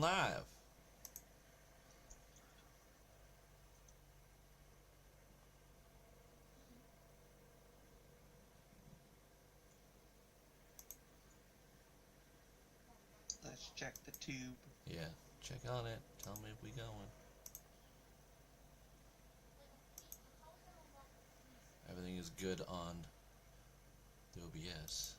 going live. Let's check the tube. Yeah, check on it. Tell me if we going. Everything is good on the OBS.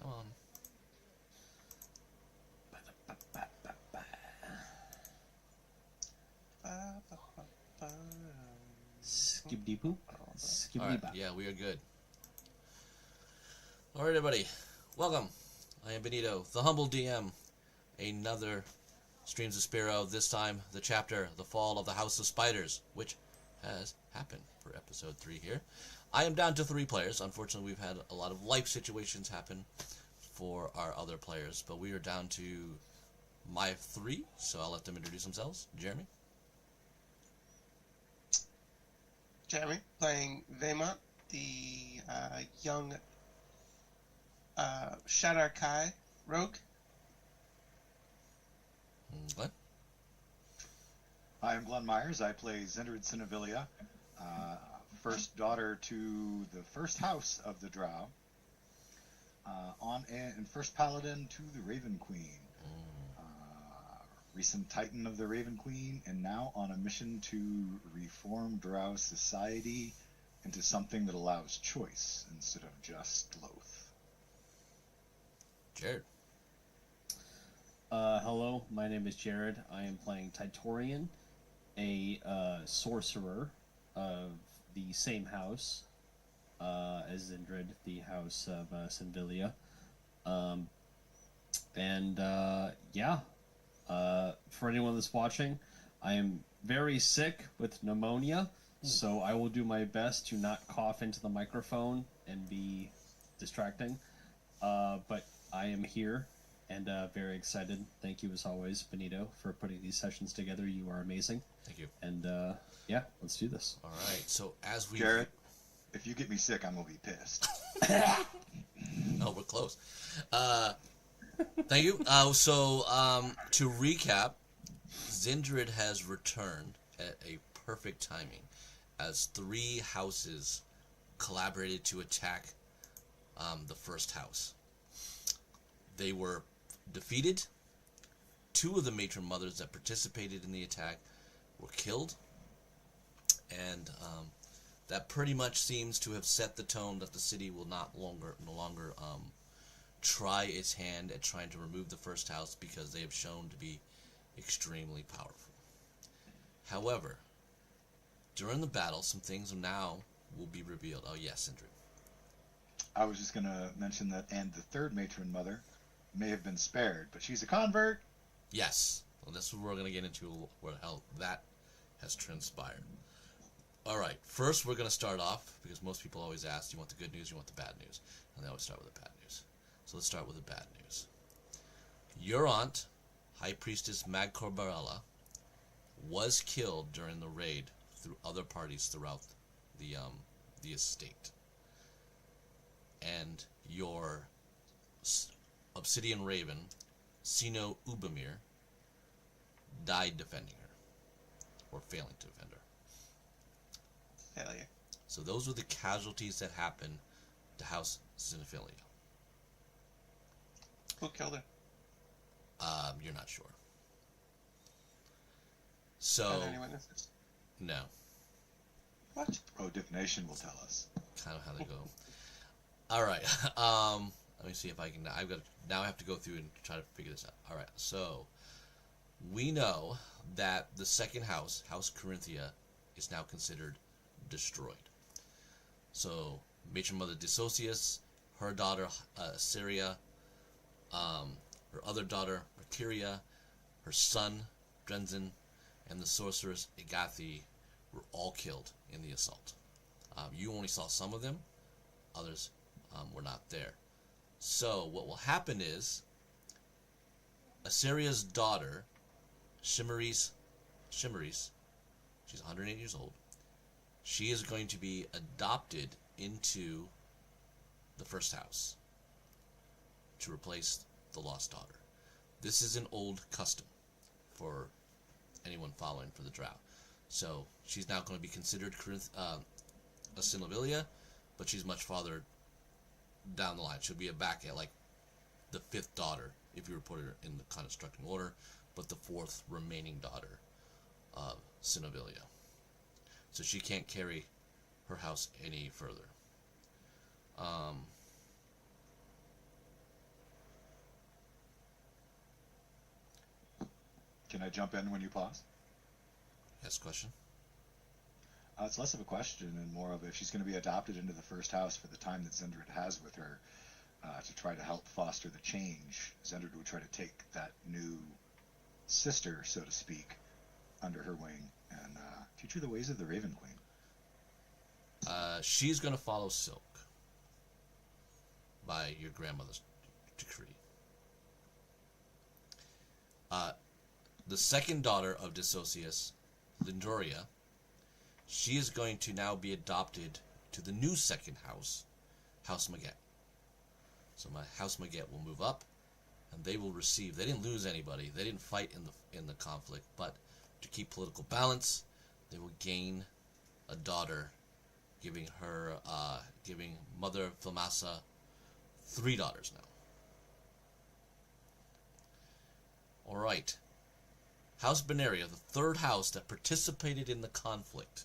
Come on. Skibbity poop. Skibbity Alright, bop. yeah, we are good. Alright, everybody. Welcome. I am Benito, the humble DM. Another Streams of Spero. This time, the chapter, The Fall of the House of Spiders, which has happened for episode 3 here. I am down to 3 players. Unfortunately, we've had a lot of life situations happen for our other players, but we are down to my 3, so I'll let them introduce themselves. Jeremy? Jeremy, playing Vema, the young Shadar Kai rogue. Glenn? Hi, I'm Glenn Myers. I play Zindred Cinevilia, first daughter to the first house of the Drow, and first paladin to the Raven Queen, recent Titan of the Raven Queen, and now on a mission to reform Drow society into something that allows choice instead of just loath. Jared? Hello, my name is Jared. I am playing Titorian, a sorcerer of the same house as Zindred, the house of Sinvilia. For anyone that's watching, I am very sick with pneumonia, so I will do my best to not cough into the microphone and be distracting. But I am here. And very excited. Thank you, as always, Benito, for putting these sessions together. You are amazing. Thank you. And, yeah, let's do this. All right, so as we... Jared, if you get me sick, I'm going to be pissed. Oh, we're close. Thank you. To recap, Zindred has returned at a perfect timing as 3 houses collaborated to attack the first house. They were defeated. 2 of the Matron Mothers that participated in the attack were killed. And that pretty much seems to have set the tone that the city will no longer try its hand at trying to remove the first house because they have shown to be extremely powerful. However, during the battle, some things now will be revealed. Oh yes, Zindred. I was just going to mention that, and the 3rd Matron Mother may have been spared, but she's a convert. Yes. Well, this is what we're going to get into, how that has transpired. All right. First, we're going to start off, because most people always ask, do you want the good news, you want the bad news? And they always start with the bad news. So let's start with the bad news. Your aunt, High Priestess Magcor Barella, was killed during the raid through other parties throughout the estate. And your Obsidian Raven, Sino Ubamir, died defending her, or failing to defend her. Failure. So those were the casualties that happened to House Cinephilia. Who killed her? You're not sure. Are So, there any witnesses? no, What? Oh, divination will tell us. kind of how they go. All right. Let me see if I can. Now I have to go through and try to figure this out. All right. So we know that the second house, House Corinthia, is now considered destroyed. So Matron Mother Dissocius, her daughter Syria, her other daughter Mercuria, her son Drenzen, and the sorceress Igathi were all killed in the assault. You only saw some of them; others were not there. So what will happen is Assyria's daughter, Shimmeris, she's 108 years old. She is going to be adopted into the first house to replace the lost daughter. This is an old custom for anyone following for the drow. So she's now going to be considered a Synovilia, but she's much farther down the line. She'll be back at like the 5th daughter if you were put her in the constructing order, but the 4th remaining daughter of Synovilia. So she can't carry her house any further. Can I jump in when you pause? Yes, question? It's less of a question and more of if she's going to be adopted into the first house for the time that Zindred has with her to try to help foster the change. Zindred would try to take that new sister, so to speak, under her wing and teach her the ways of the Raven Queen. She's going to follow Silk by your grandmother's decree. The second daughter of Dissocius, Lindoria, she is going to now be adopted to the new second house, House Maget. So my House Maget will move up, and they will receive. They didn't lose anybody. They didn't fight in the conflict, but to keep political balance, they will gain a daughter, giving Mother Filmasa 3 daughters now. All right. House Benaria, the 3rd house that participated in the conflict.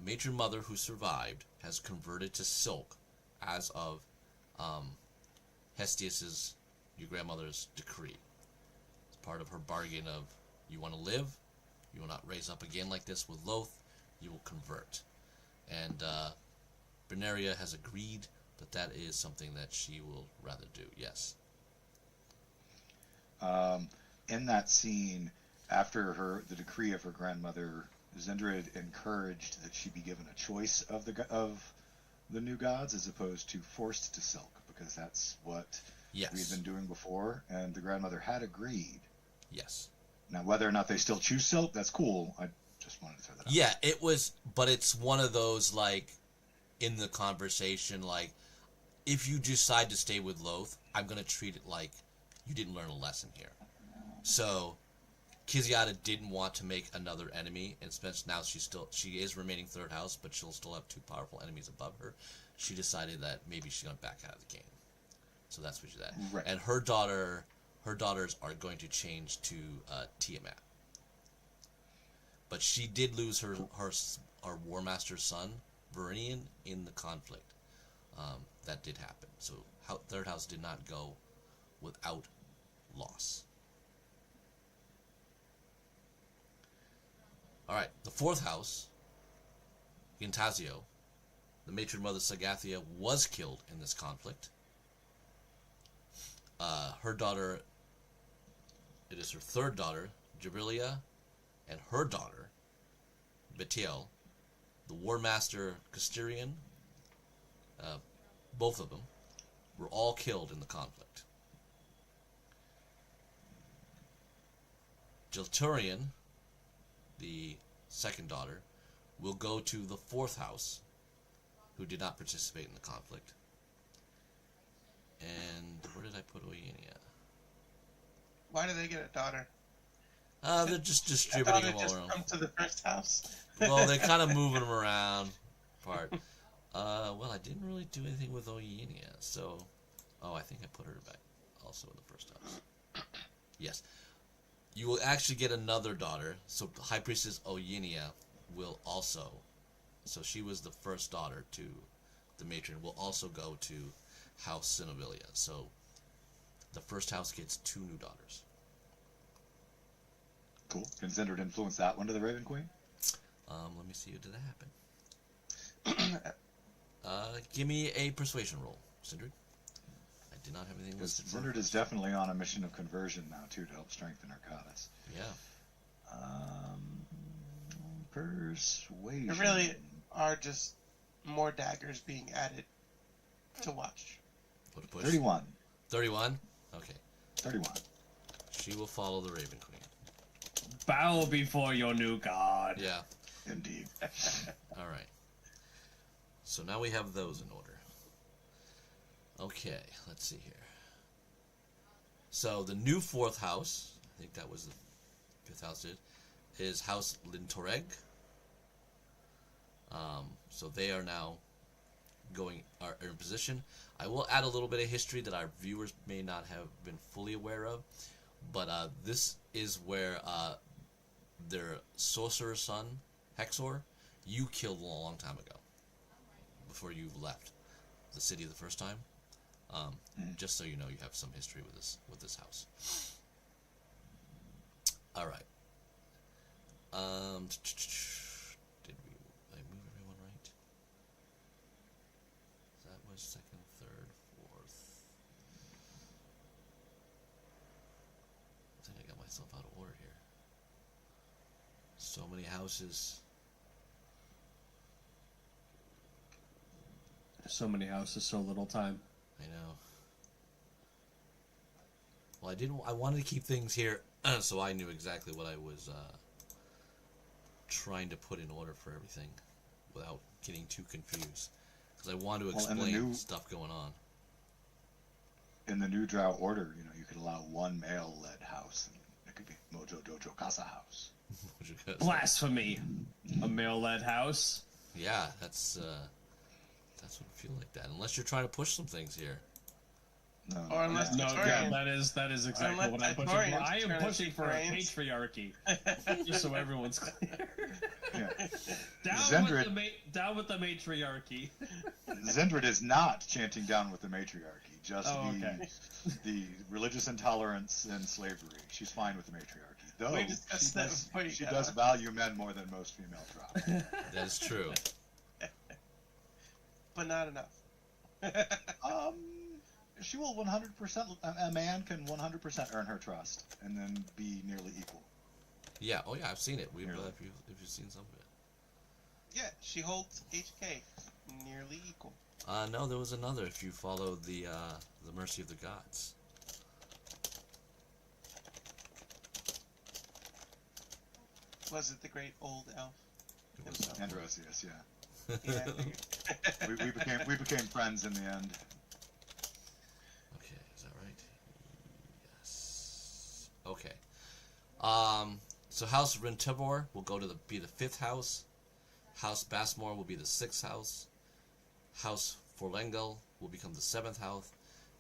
Matron Mother, who survived, has converted to Silk as of Hestius's, your grandmother's, decree. It's part of her bargain of, you want to live, you will not raise up again like this with Loth, you will convert. And Benaria has agreed that that is something that she will rather do, yes. In that scene, after the decree of her grandmother, Zindred encouraged that she be given a choice of the new gods as opposed to forced to Silk, because that's what we've been doing before, and the grandmother had agreed. Yes. Now, whether or not they still choose Silk, that's cool. I just wanted to throw that out. Yeah, it was, but it's one of those, like, in the conversation, like, if you decide to stay with Loth, I'm going to treat it like you didn't learn a lesson here. So, Kiziata didn't want to make another enemy, and since now she is remaining 3rd house, but she'll still have 2 powerful enemies above her. She decided that maybe she's going to back out of the game. So that's what she did. Right. And her daughters are going to change to Tiamat. But she did lose her War Master's son, Verinian, in the conflict. That did happen. So 3rd house did not go without loss. Alright, the 4th house, Gintazio, the Matron Mother Sagathia, was killed in this conflict. Her daughter, it is her 3rd daughter, Jabrilia, and her daughter, Betiel, the War Master Castirian, both of them, were all killed in the conflict. Jilturian, the 2nd daughter, will go to the 4th house, who did not participate in the conflict. And where did I put Oyenia? Why do they get a daughter? They're just distributing them all just around. come to the first house. Well, they're kind of moving them around. Part. Well, I didn't really do anything with Oyenia, so... Oh, I think I put her back also in the first house. Yes. You will actually get another daughter. So High Priestess Oyenia will also... So she was the first daughter to the matron. Will also go to House Synovilia. So the first house gets 2 new daughters. Cool. Can Zindred influence that one to the Raven Queen? Let me see. Did that happen? Give me a persuasion roll, Zindred. I did not have anything Because listed. Zindred is definitely on a mission of conversion now, too, to help strengthen her goddess. Yeah. Persuasion. There really are just more daggers being added to watch. What a push. 31. 31? Okay. 31. She will follow the Raven Queen. Bow before your new god. Yeah. Indeed. All right. So now we have those in order. Okay, let's see here. So the new fourth house, I think that was the fifth house, is House Lintoreg. So they are now are in position. I will add a little bit of history that our viewers may not have been fully aware of, but this is where their sorcerer's son, Hexor, you killed a long time ago, before you left the city the first time. Just so you know, you have some history with this house. All right. Did I move everyone right? That was second, third, fourth. I think I got myself out of order here. So many houses. So many houses, so little time. I know. Well, I wanted to keep things here so I knew exactly what I was trying to put in order for everything without getting too confused. Because I want to explain stuff going on. In the new Drow order, you could allow one male-led house, and it could be Mojo Dojo Casa house. Blasphemy! A male-led house? Yeah, that's what I feel like that. Unless you're trying to push some things here. No, Or unless that is exactly what I'm pushing for. I am pushing for a patriarchy. Just so everyone's clear. Yeah. Down with the matriarchy. Zindred is not chanting down with the matriarchy, just the religious intolerance and slavery. She's fine with the matriarchy. Though she does value men more than most female tribes. That is true. But not enough. She will 100%. A man can 100% earn her trust, and then be nearly equal. Yeah. Oh yeah, I've seen it. If you've seen some of it. Yeah, she holds HK nearly equal. No, there was another. If you follow the mercy of the gods. Was it the great old elf? It was Androsius, yeah. Yeah. we became friends in the end. Okay, is that right? Yes. Okay. So House Rentibor will go to be the fifth house. House Bassmore will be the sixth house. House Forlengel will become the seventh house.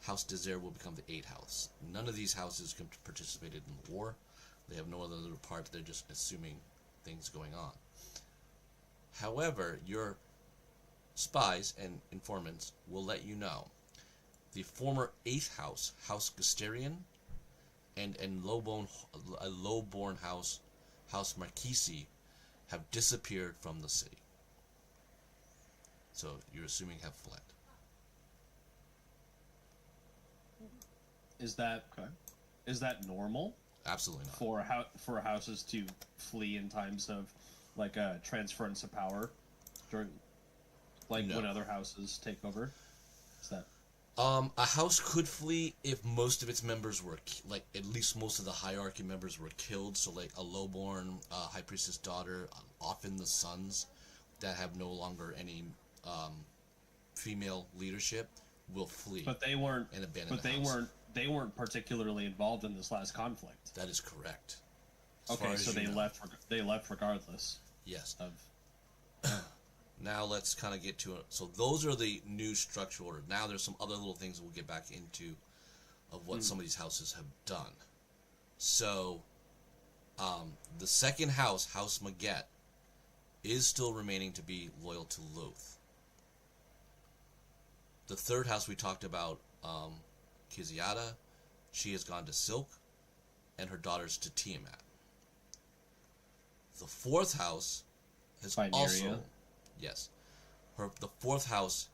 House Desire will become the eighth house. None of these houses participated in the war. They have no other little part. They're just assuming things going on. However, your spies and informants will let you know the former 8th house, House Gusterian, and a low-born house, House Marquisi, have disappeared from the city. So you're assuming have fled. Is that normal? Absolutely not. For houses to flee in times of like a transference of power during when other houses take over? Is that a house could flee if most of its members were at least most of the hierarchy members were killed. So like a lowborn high priestess daughter, often the sons that have no longer any female leadership will flee. But they weren't. And abandon But the house. they weren't particularly involved in this last conflict. That is correct. Okay, so they left. They left regardless. Yes. Of Now let's kind of get to it. So those are the new structure order. Now there's some other little things we'll get back into of what some of these houses have done. So the second house, House Maget, is still remaining to be loyal to Loth. The third house we talked about, Kiziada, she has gone to Silk, and her daughters to Tiamat. The fourth house has also... Yes. The fourth house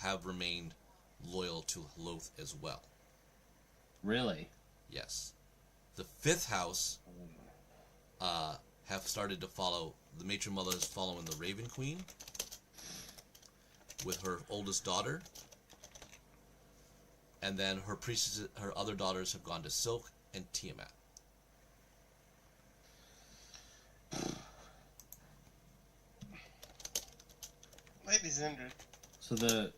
have remained loyal to Loth as well. Really? Yes. The fifth house have started to follow... The Matron Mother is following the Raven Queen with her oldest daughter. And then her other daughters have gone to Silk and Tiamat. Lady Zindred, So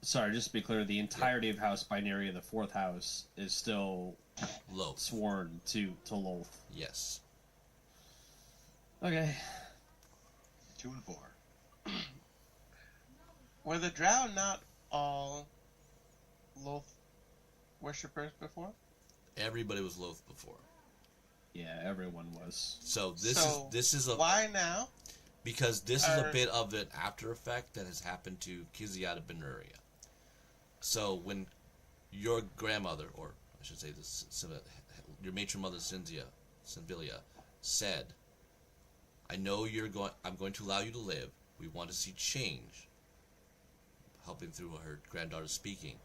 sorry, just to be clear, the entirety of House Binaria, the fourth house, is still Loath. sworn to Loth. Yes. Okay. 2 and 4. Were the Drow not all Loth worshippers before? Everybody was Loath before. Yeah, everyone was. So this is a why now? because this is a bit of an after effect that has happened to Kiziata Benuria. So when your grandmother, or I should say this, your matron mother Cynvilia, said, "I know I'm going to allow you to live. We want to see change." Helping through her granddaughter speaking.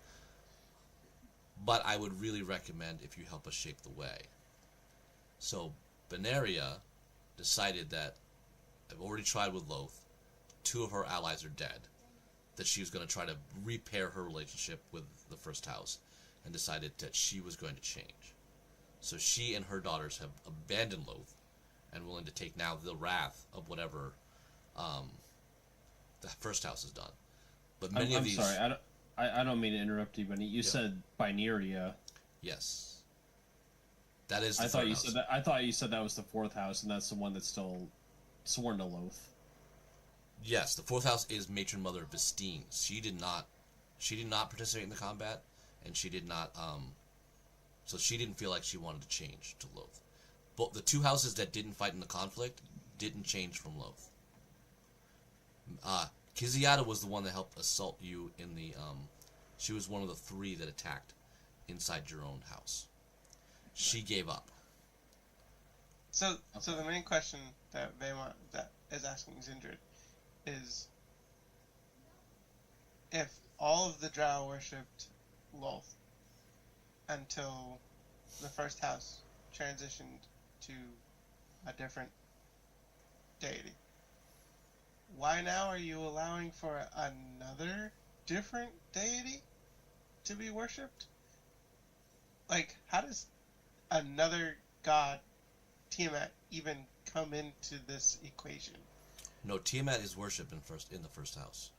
But I would really recommend if you help us shape the way. So Benaria decided that I've already tried with Loth. 2 of her allies are dead. That she was going to try to repair her relationship with the first house, and decided that she was going to change. So she and her daughters have abandoned Loth and willing to take now the wrath of whatever the first house has done. But many of these. I'm sorry, I don't mean to interrupt you, but you said Binaria. Yes. That is the I thought third you house. said that. I thought you said that was the fourth house, and that's the one that's still sworn to Loth. Yes, the fourth house is Matron Mother Vestine. She did not participate in the combat, and she did not. So she didn't feel like she wanted to change to Loth. But the 2 houses that didn't fight in the conflict didn't change from Loth. Kiziata was the one that helped assault you in the. She was one of the 3 that attacked inside your own house. She gave up. So the main question that Vaymont that is asking Zindred is, if all of the Drow worshipped Loth until the first house transitioned to a different deity, why now are you allowing for another different deity to be worshipped? Like, how does another god, Tiamat, even come into this equation? No, Tiamat is worshipped in the first house.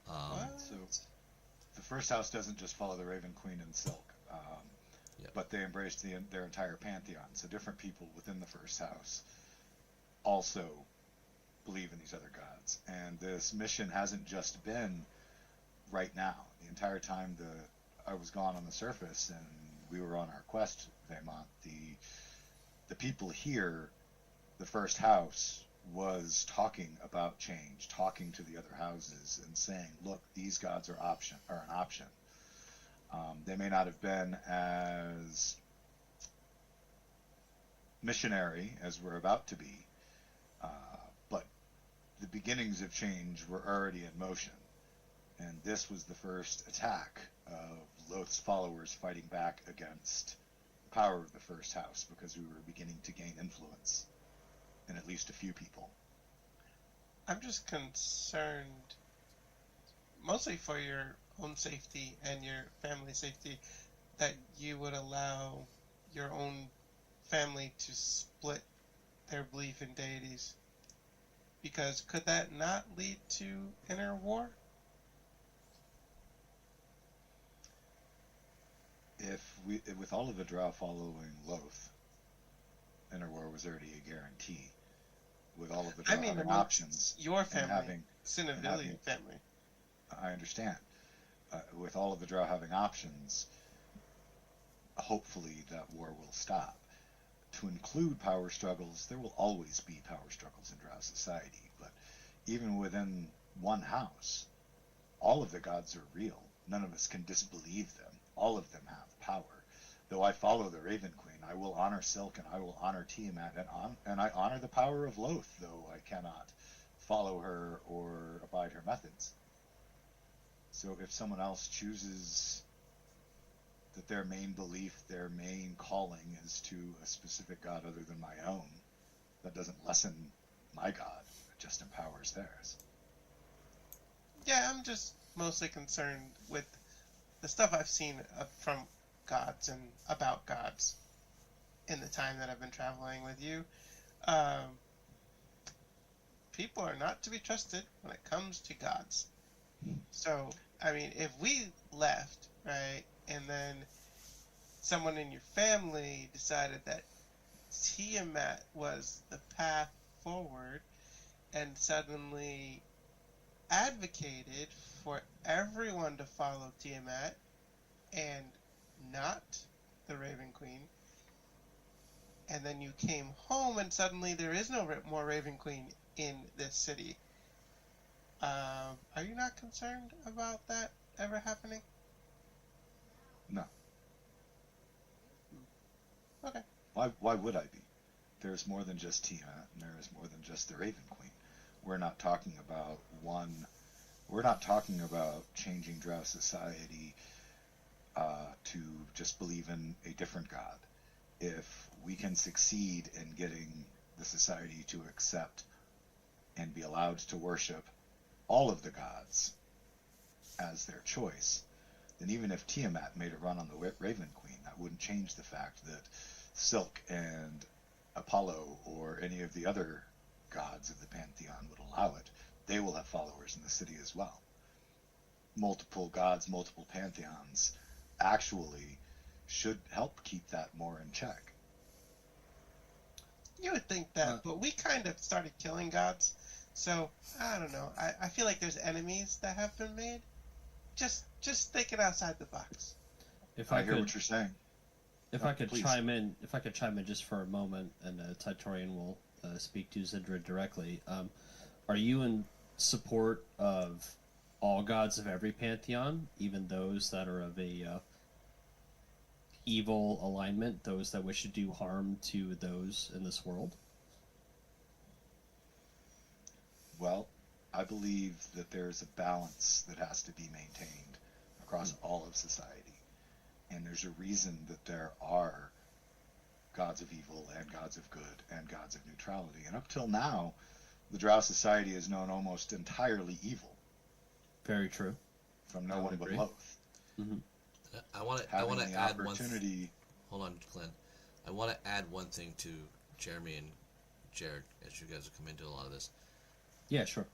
So the first house doesn't just follow the Raven Queen and Silk, but they embrace their entire pantheon. So different people within the first house also believe in these other gods. And this mission hasn't just been right now. The entire time I was gone on the surface and we were on our quest, Vaymont, the people here, the first house, was talking about change, talking to the other houses and saying, look, these gods are an option. They may not have been as missionary as we're about to be, but the beginnings of change were already in motion. And this was the first attack of Loth's followers fighting back against the power of the first house, because we were beginning to gain influence in at least a few people. I'm just concerned, mostly for your own safety and your family's safety, that you would allow your own family to split their belief in deities. Because could that not lead to inner war? With all of the Drow following Loth, inner war was already a guarantee. With all of the Drow having options, your family, Cinevilian family. I understand. With all of the Drow having options, hopefully that war will stop. To include power struggles, there will always be power struggles in Drow society, but even within one house, all of the gods are real. None of us can disbelieve them. All of them have power. Though I follow the Raven Queen, I will honor Silk and I will honor Tiamat, and I honor the power of Loth, though I cannot follow her or abide her methods. So if someone else chooses that their main belief, their main calling is to a specific god other than my own, that doesn't lessen my god, it just empowers theirs. Yeah, I'm just mostly concerned with the stuff I've seen from gods and about gods in the time that I've been traveling with you. people are not to be trusted when it comes to gods. So, I mean, if we left, right, and then someone in your family decided that Tiamat was the path forward and suddenly advocated for everyone to follow Tiamat and not the Raven Queen, and then you came home and suddenly there is no more Raven Queen in this city, are you not concerned about that ever happening? No. Okay. Why would I be? There's more than just Tiamat, and there is more than just the Raven Queen. We're not talking about changing Drow society to just believe in a different god. If we can succeed in getting the society to accept and be allowed to worship all of the gods as their choice, then even if Tiamat made a run on the Raven Queen, that wouldn't change the fact that Silk and Apollo or any of the other gods of the Pantheon would allow it. They will have followers in the city as well. Multiple gods, multiple pantheons actually should help keep that more in check. You would think that, but we kind of started killing gods, so I don't know. I feel like there's enemies that have been made. Just thinking outside the box. If I hear what you're saying. If I could please. chime in just for a moment, and Titorian will speak to Zindred directly. Are you in support of all gods of every pantheon, even those that are of a evil alignment, those that wish to do harm to those in this world? Well, I believe that there's a balance that has to be maintained across all of society. And there's a reason that there are gods of evil and gods of good and gods of neutrality. And up till now, the Drow society is known almost entirely evil. Very true. From no one but agree. Loth. Mm-hmm. I want to add one. Hold on, Glenn. I want to add one thing to Jeremy and Jared as you guys have come into a lot of this. Yeah, sure.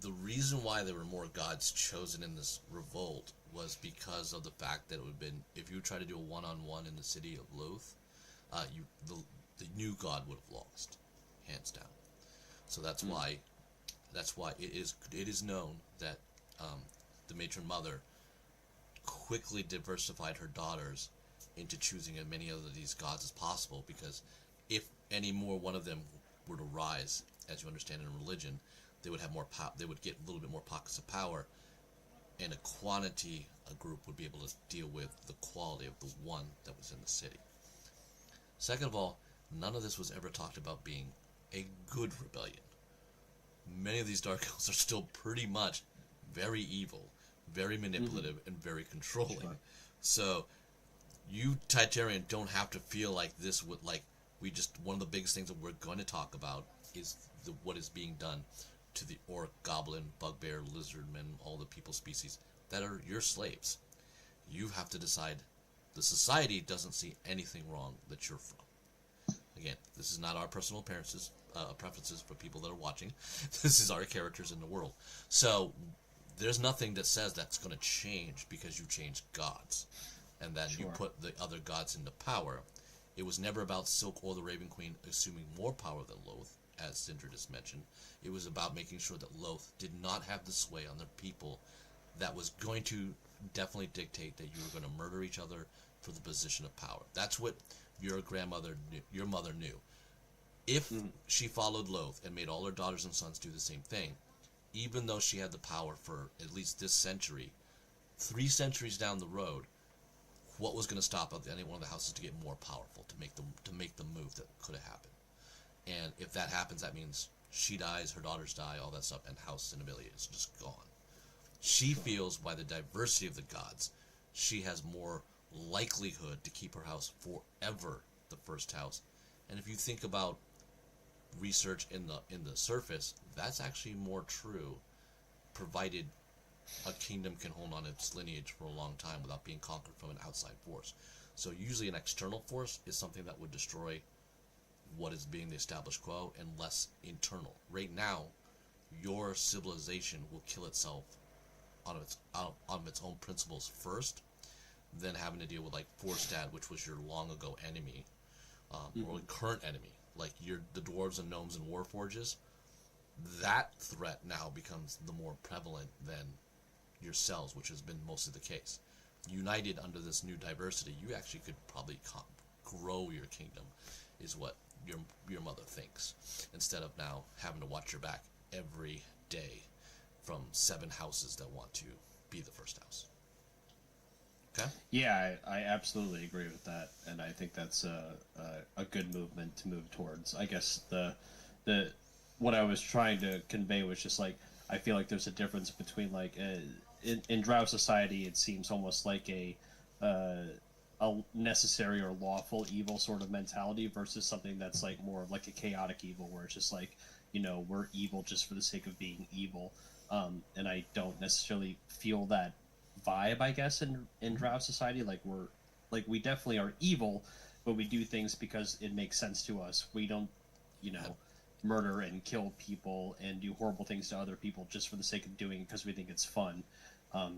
The reason why there were more gods chosen in this revolt was because of the fact that it would have been, if you try to do a one-on-one in the city of Loth, the new god would have lost, hands down. So that's why it is known that the Matron Mother quickly diversified her daughters into choosing as many of these gods as possible, because if any more one of them were to rise, as you understand in religion, they would have more they would get a little bit more pockets of power, and a group would be able to deal with the quality of the one that was in the city. Second of all, none of this was ever talked about being a good rebellion. Many of these Dark Elves are still pretty much very evil, very manipulative, and very controlling. Sure. So, you Titarian don't have to feel like this would, one of the biggest things that we're going to talk about is what is being done to the orc, goblin, bugbear, lizardmen, all the people species that are your slaves. You have to decide. The society doesn't see anything wrong that you're from. Again, this is not our personal preferences for people that are watching. This is our characters in the world. So there's nothing that says that's going to change because you change gods and that you put the other gods into power. It was never about Silk or the Raven Queen assuming more power than Loth, as Zindred has mentioned. It was about making sure that Loth did not have the sway on their people that was going to definitely dictate that you were going to murder each other for the position of power. That's what your mother knew. If she followed Loth and made all her daughters and sons do the same thing, even though she had the power for at least this century, 3 centuries down the road, what was going to stop any one of the houses to get more powerful, to make the move that could have happened? And if that happens, that means she dies, her daughters die, all that stuff, and House Zenobia is just gone. She feels by the diversity of the gods, she has more likelihood to keep her house forever the first house. And if you think about research in the surface, that's actually more true, provided a kingdom can hold on its lineage for a long time without being conquered from an outside force. So usually an external force is something that would destroy what is being the established quo and less internal. Right now, your civilization will kill itself on its own principles first, than having to deal with like Forstad, which was your long ago enemy, or current enemy, like the dwarves and gnomes and warforges. That threat now becomes the more prevalent than yourselves, which has been mostly the case. United under this new diversity, you actually could probably grow your kingdom, is what your mother thinks, instead of now having to watch your back every day from 7 houses that want to be the first house. Okay? Yeah, I absolutely agree with that, and I think that's a good movement to move towards. I guess the what I was trying to convey was just like, I feel like there's a difference between like in Drow society, it seems almost like a necessary or lawful evil sort of mentality versus something that's like more of like a chaotic evil, where it's just like, we're evil just for the sake of being evil. And I don't necessarily feel that vibe, I guess, in Drow society. We definitely are evil, but we do things because it makes sense to us. We don't, murder and kill people and do horrible things to other people just for the sake of doing it because we think it's fun.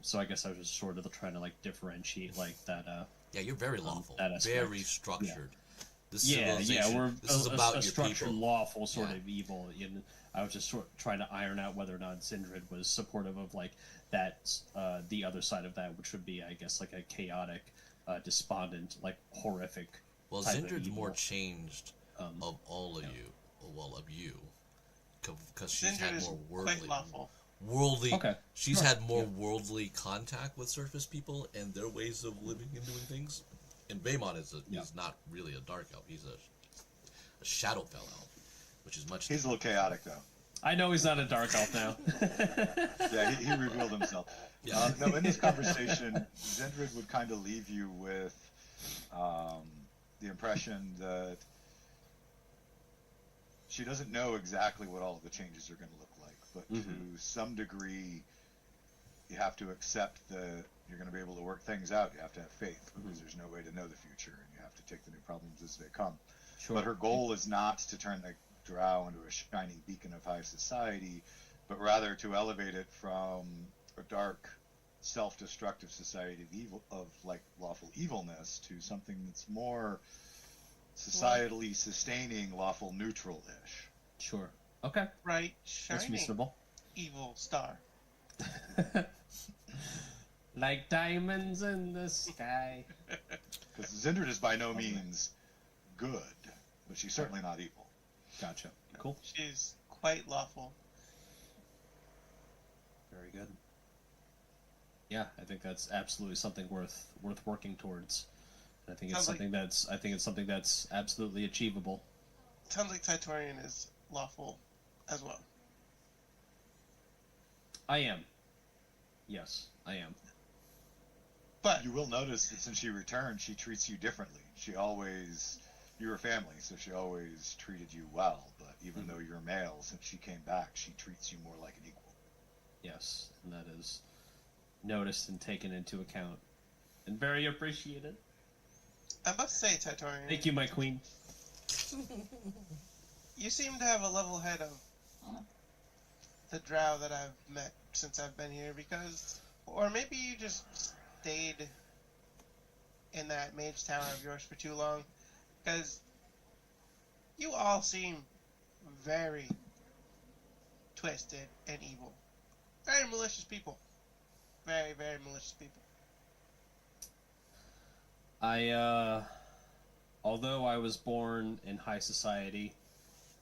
So I guess I was just sort of trying to like differentiate like that. Yeah, you're very lawful, that very structured. Yeah. We're this is about your structured, people. lawful sort of evil. And I was just sort of trying to iron out whether or not Zindred was supportive of like that, the other side of that, which would be, I guess, like a chaotic, despondent, like horrific. Well, type of Zindred's evil. more changed of all of you. Well, of you, because she's Zindred had is more quite lawful. worldly. Okay. She's Sure. had more worldly contact with surface people and their ways of living and doing things. And Baemon is not really a dark elf. He's a Shadowfell elf, which is much. He's a little chaotic, though. I know he's not a dark elf now. Yeah, he revealed himself. Yeah. No, in this conversation, Zindred would kind of leave you with the impression that she doesn't know exactly what all of the changes are going to look like, but to some degree, you have to accept that you're going to be able to work things out. You have to have faith, because there's no way to know the future, and you have to take the new problems as they come. Sure. But her goal is not to turn the Drow into a shining beacon of high society, but rather to elevate it from a dark, self-destructive society of like lawful evilness to something that's more societally sustaining, lawful neutral-ish. Sure. Okay. Right, That's shining reasonable. evil star. Like diamonds in the sky. Because Zindred is by no means good, but she's certainly not evil. Gotcha. Cool. She's quite lawful. Very good. Yeah, I think that's absolutely something worth working towards. I think it's something that's absolutely achievable. Sounds like Titurian is lawful as well. I am. Yes, I am. But You will notice that since she returned, she treats you differently. You're family, so she always treated you well, but even though you're male, since she came back, she treats you more like an equal. Yes, and that is noticed and taken into account, and very appreciated. I must say, Titurian, Thank you, my queen. you seem to have a level head of the Drow that I've met since I've been here, or maybe you just stayed in that mage tower of yours for too long, because you all seem very twisted and evil. Very malicious people. Very, very malicious people. Although I was born in high society,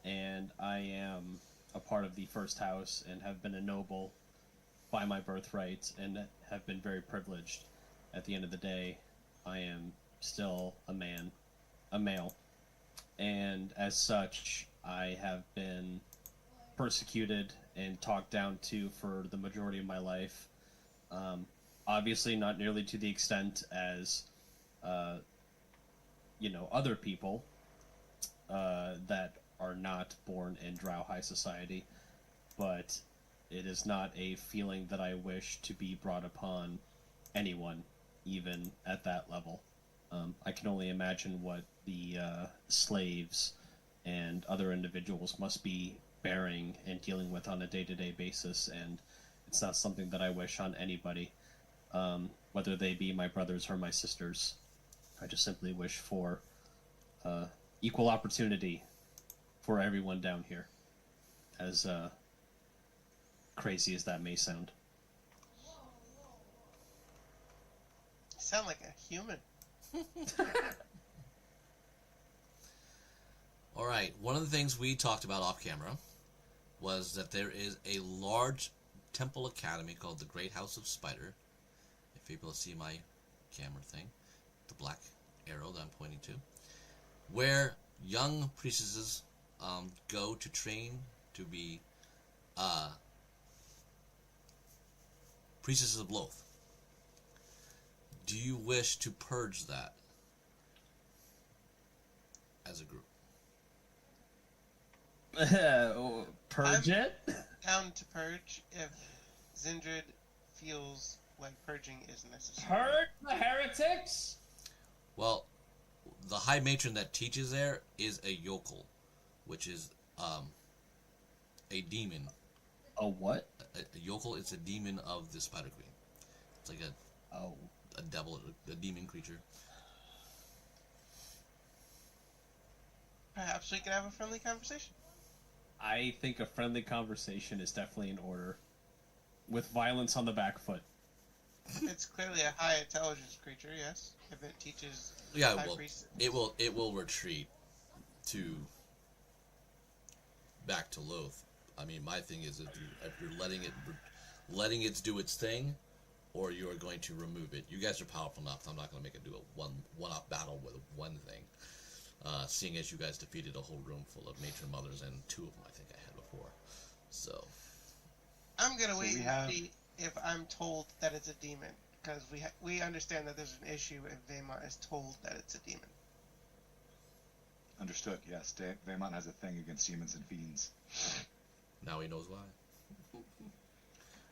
and I am a part of the first house and have been a noble by my birthright and have been very privileged, at the end of the day, I am still a male. And as such, I have been persecuted and talked down to for the majority of my life. Obviously not nearly to the extent as other people that are not born in Drow high society, but it is not a feeling that I wish to be brought upon anyone, even at that level. I can only imagine what the slaves and other individuals must be bearing and dealing with on a day-to-day basis, and it's not something that I wish on anybody, whether they be my brothers or my sisters. I just simply wish for equal opportunity for everyone down here, as crazy as that may sound. You sound like a human. All right. One of the things we talked about off camera was that there is a large temple academy called the Great House of Spider. If you're able to see my camera thing, the black arrow that I'm pointing to, where young priestesses go to train to be priestesses of Loth. Do you wish to purge that as a group? Purge it? Down to purge if Zindred feels like purging is necessary. Purge the heretics? Well, the High Matron that teaches there is a yokel, which is a demon. A what? A yokel is a demon of the Spider Queen. It's like a devil, a demon creature. Perhaps we can have a friendly conversation. I think a friendly conversation is definitely in order, with violence on the back foot. It's clearly a high intelligence creature, yes. If it teaches Yeah, high well, priests. it will retreat to back to Loth. I mean, my thing is if you're letting it do its thing, or you are going to remove it. You guys are powerful enough. I'm not going to make it do a one-off battle with one thing. Seeing as you guys defeated a whole room full of Matron Mothers, and 2 of them I think I had before. So I'm going to wait and see if I'm told that it's a demon. Because we understand that there's an issue if Vaymont is told that it's a demon. Understood, yes. Vaymont has a thing against demons and fiends. now he knows why.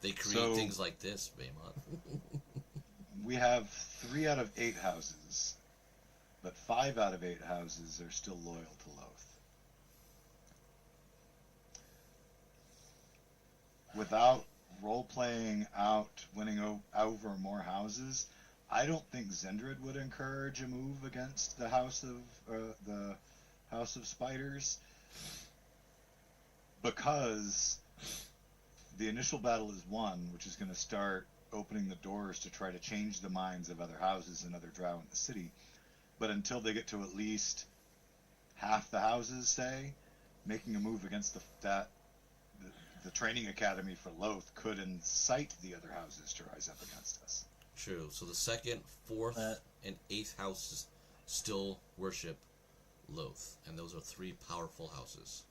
They create things like this, Vaymont. We have 3 out of 8 houses, but 5 out of 8 houses are still loyal to Loth. Without role-playing out, winning over more houses, I don't think Zindred would encourage a move against the House of Spiders, because the initial battle is won, which is going to start opening the doors to try to change the minds of other houses and other drow in the city. But until they get to at least half the houses, say, making a move against the training academy for Loth could incite the other houses to rise up against us. True. So the 2nd, 4th, and 8th houses still worship Loth, and those are 3 powerful houses.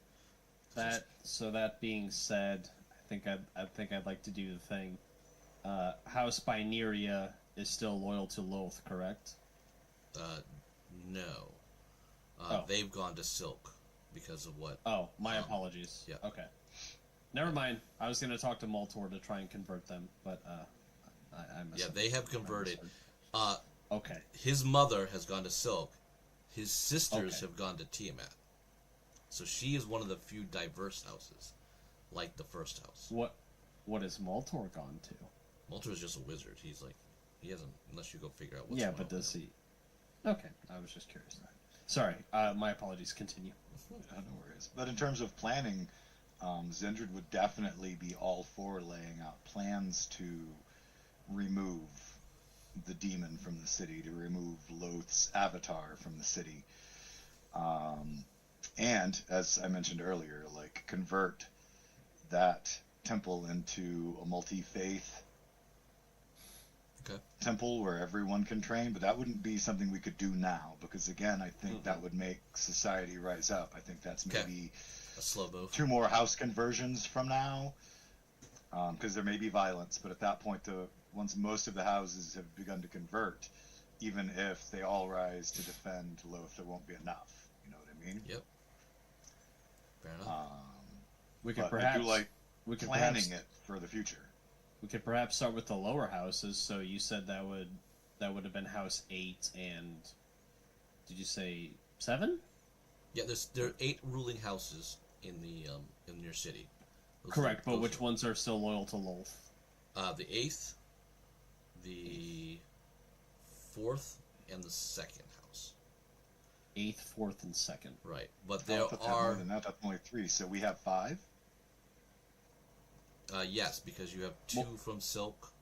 So that being said, I think I'd like to do the thing. House Bineria is still loyal to Loth, correct? No. They've gone to Silk because of what? Oh, my apologies. Yeah. Okay. Never mind. I was going to talk to Maltor to try and convert them, but I missed. Yeah, they have converted. Okay. His mother has gone to Silk. His sisters have gone to Tiamat. So she is one of the few diverse houses, like the first house. What has Maltor gone to? Maltor is just a wizard. He hasn't, unless you go figure out what's Yeah, going but on does with he? Okay, I was just curious. Sorry, my apologies. Continue. No worries. But in terms of planning, Zindred would definitely be all for laying out plans to remove the demon from the city, to remove Loth's avatar from the city. And, as I mentioned earlier, like, convert that temple into a multi-faith temple where everyone can train, but that wouldn't be something we could do now, because again, I think that would make society rise up. I think that's maybe a slow move. 2 more house conversions from now, because there may be violence, but at that point, once most of the houses have begun to convert, even if they all rise to defend Loth, there won't be enough. You know what I mean? Yep. Fair enough. We could But perhaps I do like planning perhaps, it for the future. We could perhaps start with the lower houses. So you said that would have been house 8 and did you say 7? Yeah, there are 8 ruling houses in your city. Correct, but which ones are still loyal to Lolth? The 8th, the 4th, and the 2nd house. 8th, 4th, and 2nd. Right, but there That's are more than that. That's only 3. So we have 5. Yes, because you have 2 from Silk.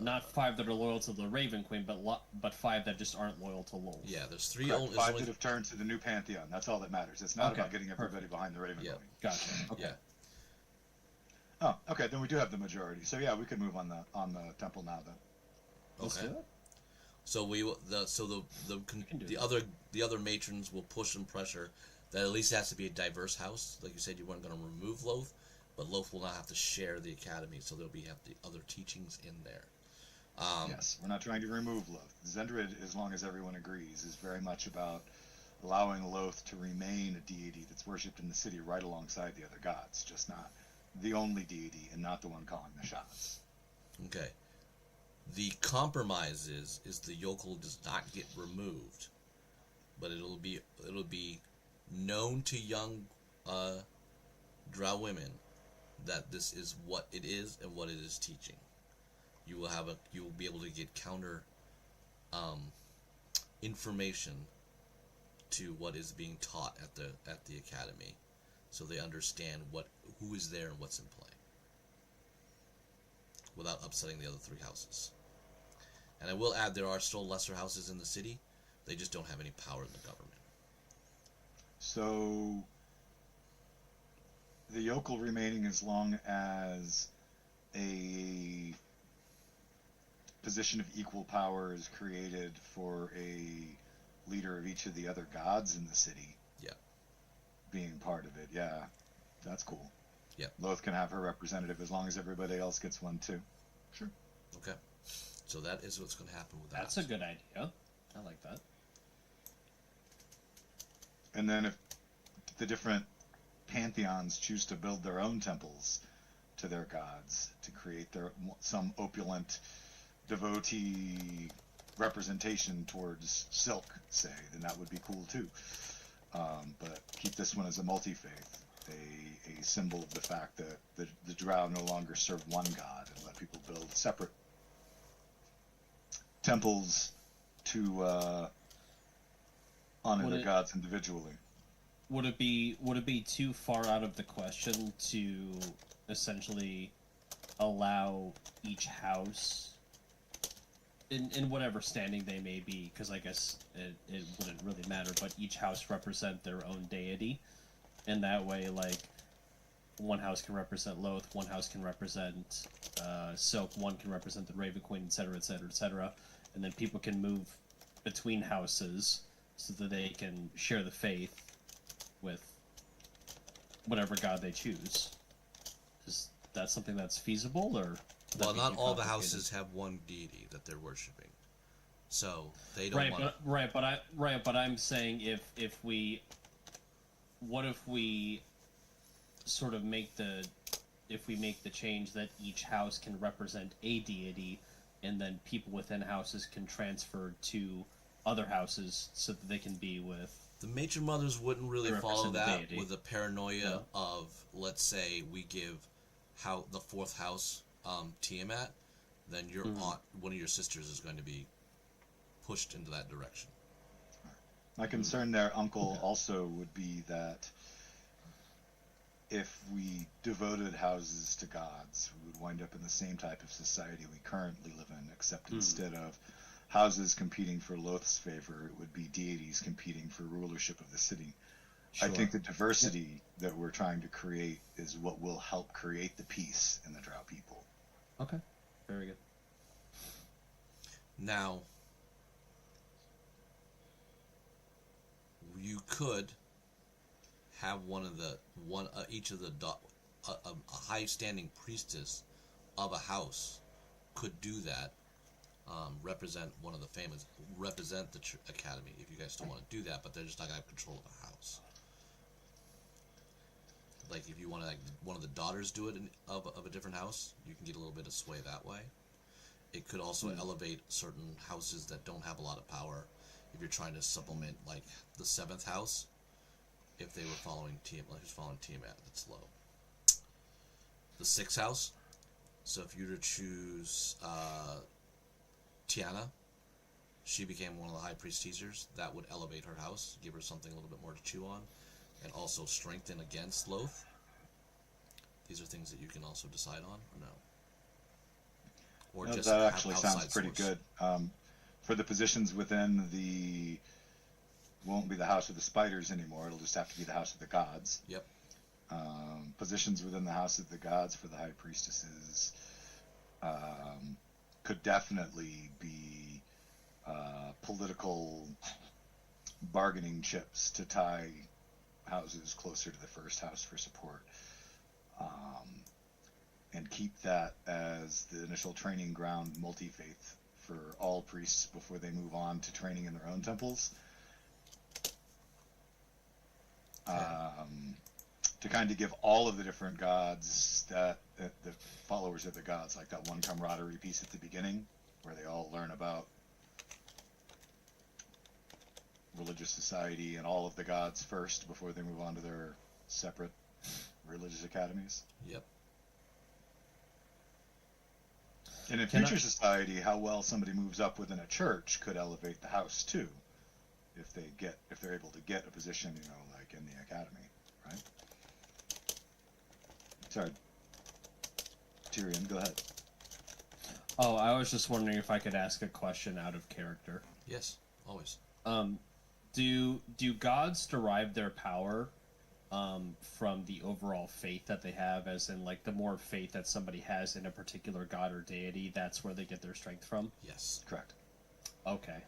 Not 5 that are loyal to the Raven Queen, but 5 that just aren't loyal to Lolth. Yeah, there's 3 Correct. only. 5 that have turned to the new pantheon. That's all that matters. It's not about getting everybody behind the Raven Queen. Gotcha. Okay. Yeah. Oh, okay. Then we do have the majority. So yeah, we can move on the temple now. Then. Let's do it. So the other matrons will push and pressure that at least it has to be a diverse house. Like you said, you weren't going to remove Loth, but Loth will not have to share the academy, so there'll have the other teachings in there. Yes, we're not trying to remove Loth. Zindred, as long as everyone agrees, is very much about allowing Loth to remain a deity that's worshipped in the city right alongside the other gods, just not the only deity and not the one calling the shots. Okay. The compromise is the yokel does not get removed, but it'll be known to young drow women that this is what it is and what it is teaching. You will be able to get counter information to what is being taught at the academy, so they understand who is there and what's in play, without upsetting the other 3 houses. And I will add, there are still lesser houses in the city. They just don't have any power in the government. So the yokel remaining as long as a position of equal power is created for a leader of each of the other gods in the city. Yeah. Being part of it, yeah. That's cool. Yeah. Loth can have her representative as long as everybody else gets one too. Sure. Okay. So that is what's going to happen with that. That's a good idea. I like that. And then if the different pantheons choose to build their own temples to their gods, to create some opulent devotee representation towards Silk, say, then that would be cool too. But keep this one as a multi-faith, a symbol of the fact that the drow no longer serve one god, and let people build separate temples to honor their gods individually. Would it be too far out of the question to essentially allow each house, in whatever standing they may be, because I guess it wouldn't really matter, but each house represent their own deity, and that way, like, one house can represent Loth, one house can represent Silk, one can represent the Raven Queen, etc., etc., etc., and then people can move between houses so that they can share the faith with whatever god they choose. Is that something that's feasible, or? Well, not all the houses have one deity that they're worshiping, so they don't want. But I'm saying if we sort of make the change that each house can represent a deity, and then people within houses can transfer to other houses so that they can be with. The Matron Mothers wouldn't really follow that deity. with the paranoia of, let's say, we give the 4th house Tiamat, then your aunt, one of your sisters, is going to be pushed into that direction. My concern there, Uncle, also would be that if we devoted houses to gods, we would wind up in the same type of society we currently live in, except instead of houses competing for Loth's favor, it would be deities competing for rulership of the city. Sure. I think the diversity that we're trying to create is what will help create the peace in the drow people. Okay, very good. Now, you could have each of a high-standing priestess of a house could do that. Represent one of the famous, represent the academy if you guys still want to do that, but they're just not going to have control of the house. Like, if you want to, like, one of the daughters do it of a different house, you can get a little bit of sway that way. It could also elevate certain houses that don't have a lot of power if you're trying to supplement like the 7th house, if they were following who's following Tiamat, that's low. The 6th house. So if you were to choose Tiana, she became one of the high priestesses. That would elevate her house, give her something a little bit more to chew on, and also strengthen against Loth. These are things that you can also decide on, or no? Or No, just that have actually outside sounds pretty source. good. For the positions within the, won't be the House of the Spiders anymore. It'll just have to be the House of the Gods. Yep. Positions within the House of the Gods for the High Priestesses could definitely be political bargaining chips to tie houses closer to the first house for support. And keep that as the initial training ground multi-faith for all priests before they move on to training in their own temples. To kind of give all of the different gods that the followers of the gods, like that one camaraderie piece at the beginning, where they all learn about religious society and all of the gods first before they move on to their separate religious academies. Yep. And in future society, how well somebody moves up within a church could elevate the house too, if they're able to get a position, like in the academy, right? Sorry, Tyrion, go ahead. Oh, I was just wondering if I could ask a question out of character. Yes, always. Do gods derive their power from the overall faith that they have, as in, like, the more faith that somebody has in a particular god or deity, that's where they get their strength from? Yes. Correct. Okay.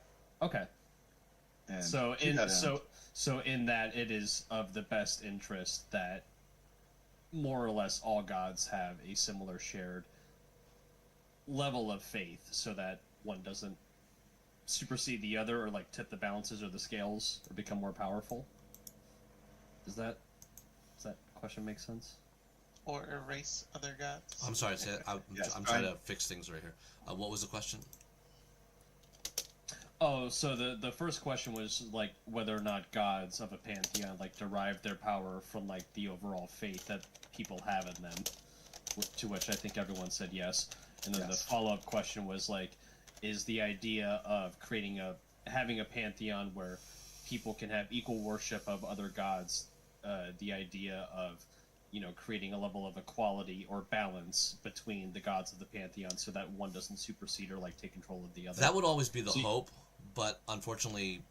And So in that, it is of the best interest that more or less all gods have a similar shared level of faith, so that one doesn't supersede the other, or like tip the balances or the scales, or become more powerful. Does that question make sense? Or erase other gods. I'm sorry, Yes, I'm trying to fix things right here. What was the question? Oh, so the first question was, like, whether or not gods of a pantheon, like, derive their power from, like, the overall faith that people have in them, to which I think everyone said yes. And then Yes. the follow-up question was, like, is the idea of having a pantheon where people can have equal worship of other gods, the idea of, creating a level of equality or balance between the gods of the pantheon, so that one doesn't supersede or, like, take control of the other? That would always be the hope, but unfortunately,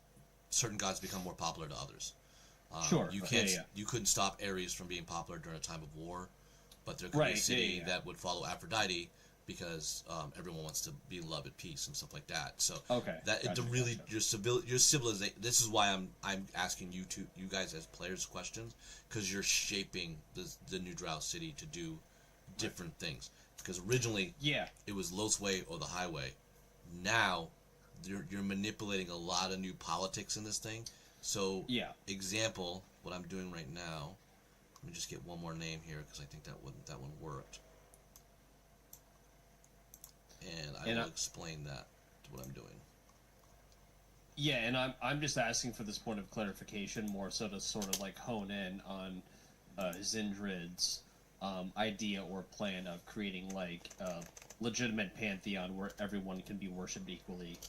certain gods become more popular to others. Sure. You couldn't stop Ares from being popular during a time of war, but there could be a city that would follow Aphrodite because everyone wants to be in love and peace and stuff like that. So your civilization. This is why I'm asking you guys as players questions, because you're shaping the New Drow city to do different things. Because originally, it was Loth's Way or the Highway. Now, you're manipulating a lot of new politics in this thing. So, example, what I'm doing right now. Let me just get one more name here, because I think that one worked. And I will explain that to what I'm doing. Yeah, and I'm just asking for this point of clarification, more so to sort of like hone in on Zindred's idea or plan of creating like a legitimate pantheon where everyone can be worshipped equally,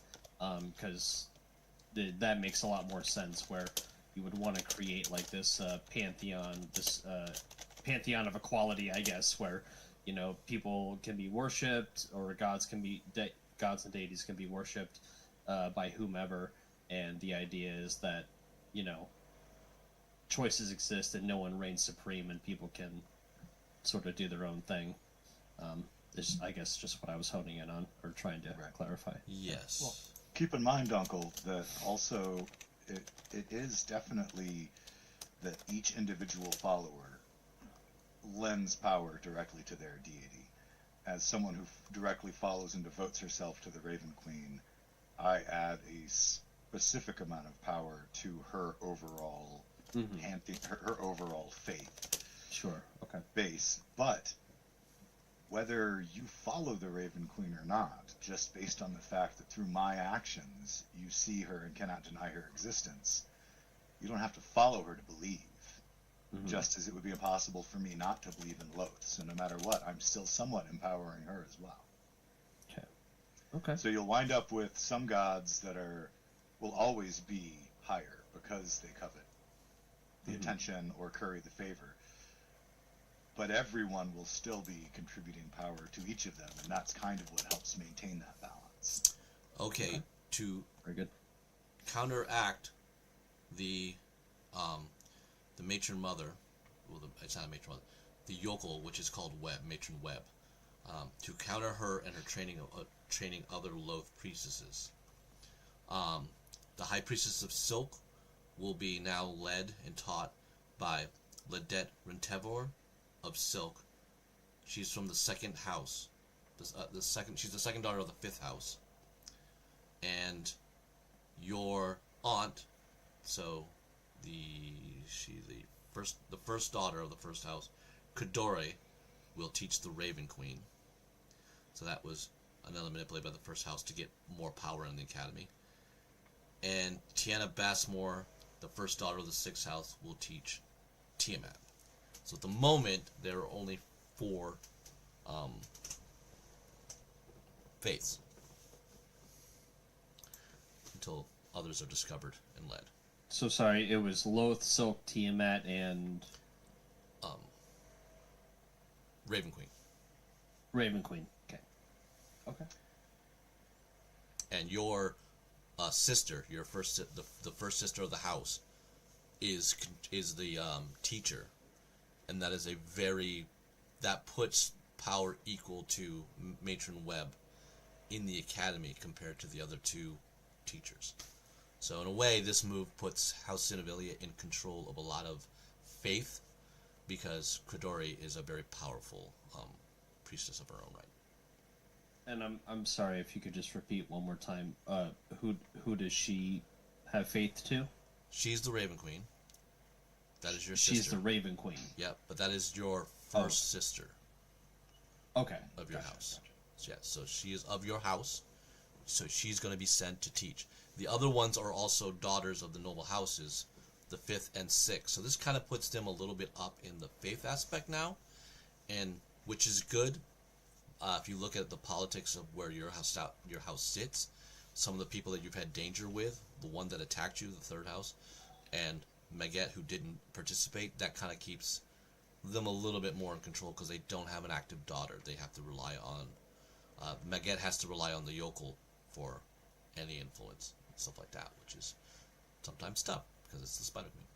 because that makes a lot more sense, where you would want to create like this pantheon of equality, I guess, where people can be worshipped, or gods and deities can be worshipped by whomever, and the idea is that choices exist and no one reigns supreme, and people can sort of do their own thing. Is, I guess, just what I was honing in on, or trying to clarify. Yes. Well, keep in mind, Uncle, that also it is definitely that each individual follower lends power directly to their deity. As someone who directly follows and devotes herself to the Raven Queen, I add a specific amount of power to her overall her overall faith. Sure. Okay. Base. But whether you follow the Raven Queen or not, just based on the fact that through my actions you see her and cannot deny her existence, you don't have to follow her to believe. Mm-hmm. Just as it would be impossible for me not to believe in Loth. So no matter what, I'm still somewhat empowering her as well. Okay. So you'll wind up with some gods that will always be higher because they covet the attention or curry the favor. But everyone will still be contributing power to each of them, and that's kind of what helps maintain that balance. Okay. To very good. Counteract the Matron Mother, it's not a Matron Mother, the yokel, which is called Matron Web, to counter her and her training other Loth priestesses. The High Priestess of Silk will be now led and taught by Ledet Rentevor of Silk. She's from the second house. She's the second daughter of the fifth house. And your aunt, so she's the first daughter of the first house, Kadore, will teach the Raven Queen. So that was another manipulated by the first house to get more power in the academy. And Tiana Bassmore, the first daughter of the sixth house, will teach Tiamat. So at the moment, there are only 4 faiths until others are discovered and led. So sorry, it was Loth, Silk, Tiamat, and Raven Queen. Raven Queen. Okay. And your sister, the first sister of the house, is the teacher, and that puts power equal to Matron Web in the academy compared to the other 2 teachers. So in a way, this move puts House Cinevilia in control of a lot of faith, because Kadore is a very powerful priestess of her own right. And I'm sorry if you could just repeat one more time. Who does she have faith to? She's the Raven Queen. That is your sister. She's the Raven Queen. Yep, but that is your first sister. Okay. Of your house. Gotcha. Yeah, so she is of your house. So she's going to be sent to teach. The other ones are also daughters of the noble houses, the 5th and 6th. So this kind of puts them a little bit up in the faith aspect now, and which is good. If you look at the politics of where your house sits, some of the people that you've had danger with, the one that attacked you, the 3rd house, and Maget, who didn't participate, that kind of keeps them a little bit more in control because they don't have an active daughter. They have to rely on Maget has to rely on the yokel for any influence and stuff like that, which is sometimes tough because it's the Spider Queen.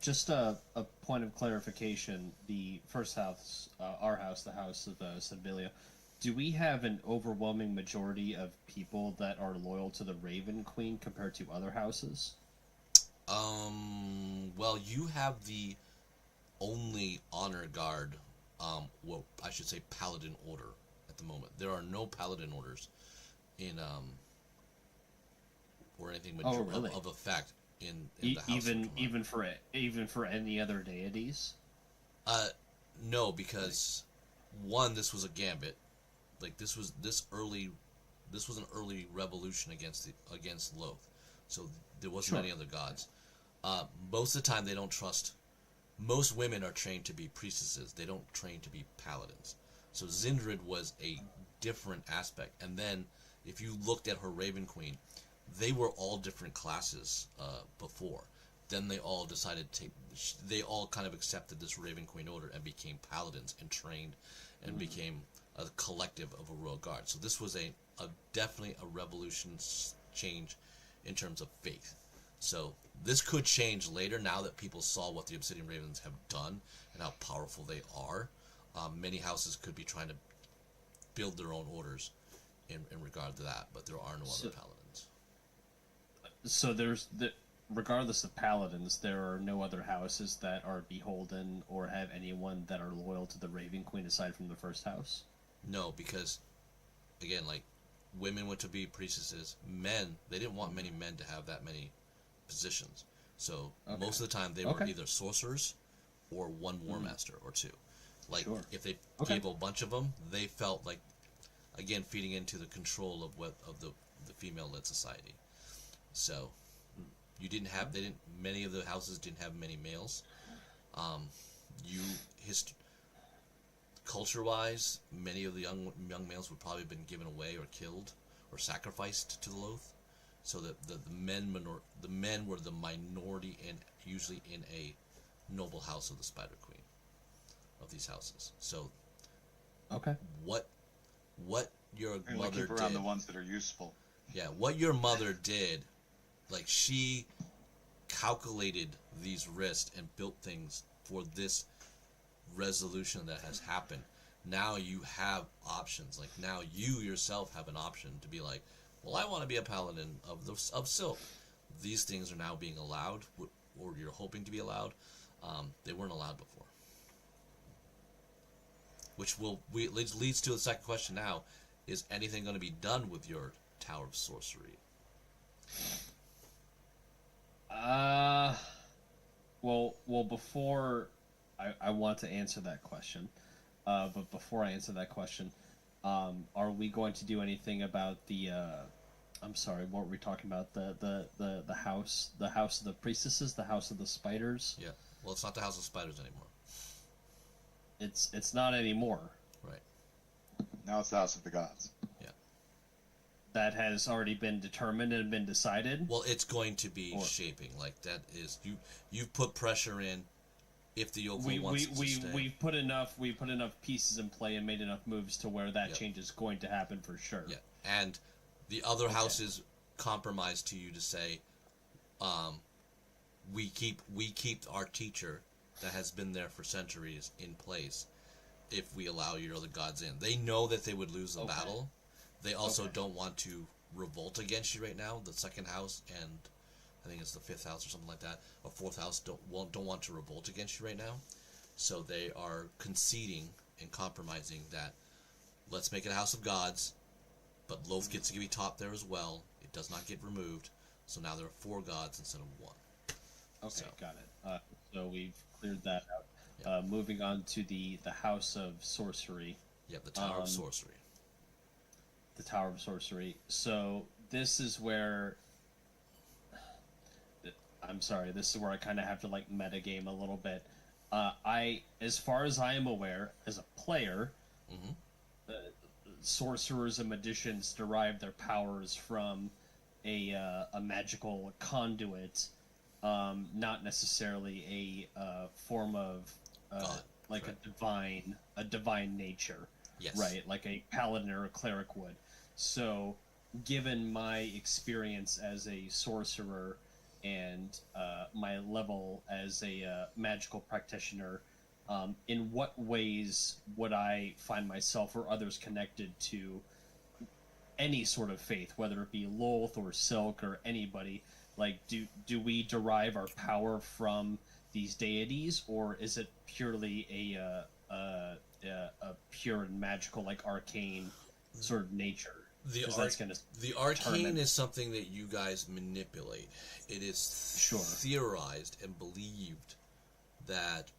Just a point of clarification: the first house, our house, the house of Cinevilia, do we have an overwhelming majority of people that are loyal to the Raven Queen compared to other houses? Well, you have the only honor guard, well, I should say paladin order at the moment. There are no paladin orders in, or anything of effect in the house. Even for any other deities? No, because one, this was a gambit. Like this was an early revolution against Loth. So there wasn't any other gods. Most of the time they don't trust. Most women are trained to be priestesses. They don't train to be paladins. So Zindred was a different aspect. And then if you looked at her Raven Queen, they were all different classes before. Then they all decided they all kind of accepted this Raven Queen order and became paladins and trained and became a collective of a royal guard. So this was definitely a revolution change in terms of faith. So this could change later now that people saw what the Obsidian Ravens have done and how powerful they are. Many houses could be trying to build their own orders in regard to that, but there are no other paladins. So regardless of paladins, there are no other houses that are beholden or have anyone that are loyal to the Raven Queen aside from the first house? No, because, again, like, women went to be priestesses. Men, they didn't want many men to have that many positions. So most of the time they were either sorcerers or one war master or 2. Like, Sure. if they Okay. gave a bunch of them, they felt like, again, feeding into the control of the female-led society. So, you didn't have, many of the houses didn't have many males. Culture-wise, many of the young males would probably have been given away or killed or sacrificed to the Loth. So that the men were the minority, and usually in a noble house of the Spider Queen, of these houses. So, Okay. what your And we mother keep around did, the ones that are useful. yeah, what your mother did, like, she calculated these risks and built things for this resolution that has happened. Now you have options. Like, now you yourself have an option to be like, well, I want to be a paladin of silk. These things are now being allowed, or you're hoping to be allowed. They weren't allowed before. Which leads to the second question now: is anything going to be done with your Tower of Sorcery? Well, before I want to answer that question, but before I answer that question, are we going to do anything about the? I'm sorry, what were we talking about? The house of the priestesses, the house of the spiders. Yeah. Well, it's not the House of Spiders anymore. It's not anymore. Right. Now it's the House of the Gods. Yeah. That has already been determined and been decided. Well, it's going to be shaping. Like, that is, you've put pressure in. If the Yokel wants to stay. We've put enough pieces in play and made enough moves to where that change is going to happen for sure. Yeah, and the other houses compromise to you to say, we keep our teacher that has been there for centuries in place if we allow your other gods in. They know that they would lose the battle. They also don't want to revolt against you right now. The second house, and I think it's the fifth house or something like that, or fourth house, don't want to revolt against you right now. So they are conceding and compromising that, let's make it a house of gods, but Loth gets to be taught there as well. It does not get removed. So now there are 4 gods instead of 1. Okay, got it. So we've cleared that out. Moving on to the House of Sorcery. Yep, the Tower of Sorcery. The Tower of Sorcery. So this is where... I'm sorry, this is where I kind of have to, like, metagame a little bit. As far as I am aware, as a player, sorcerers and magicians derive their powers from a magical conduit, not necessarily a form of God, like right. a divine nature, Yes. right? Like a paladin or a cleric would. So, given my experience as a sorcerer and my level as a magical practitioner, in what ways would I find myself or others connected to any sort of faith, whether it be Lolth or Silk or anybody? Like, do we derive our power from these deities, or is it purely a pure and magical, like arcane sort of nature? The arcane determine. is something that you guys manipulate. It is theorized and believed that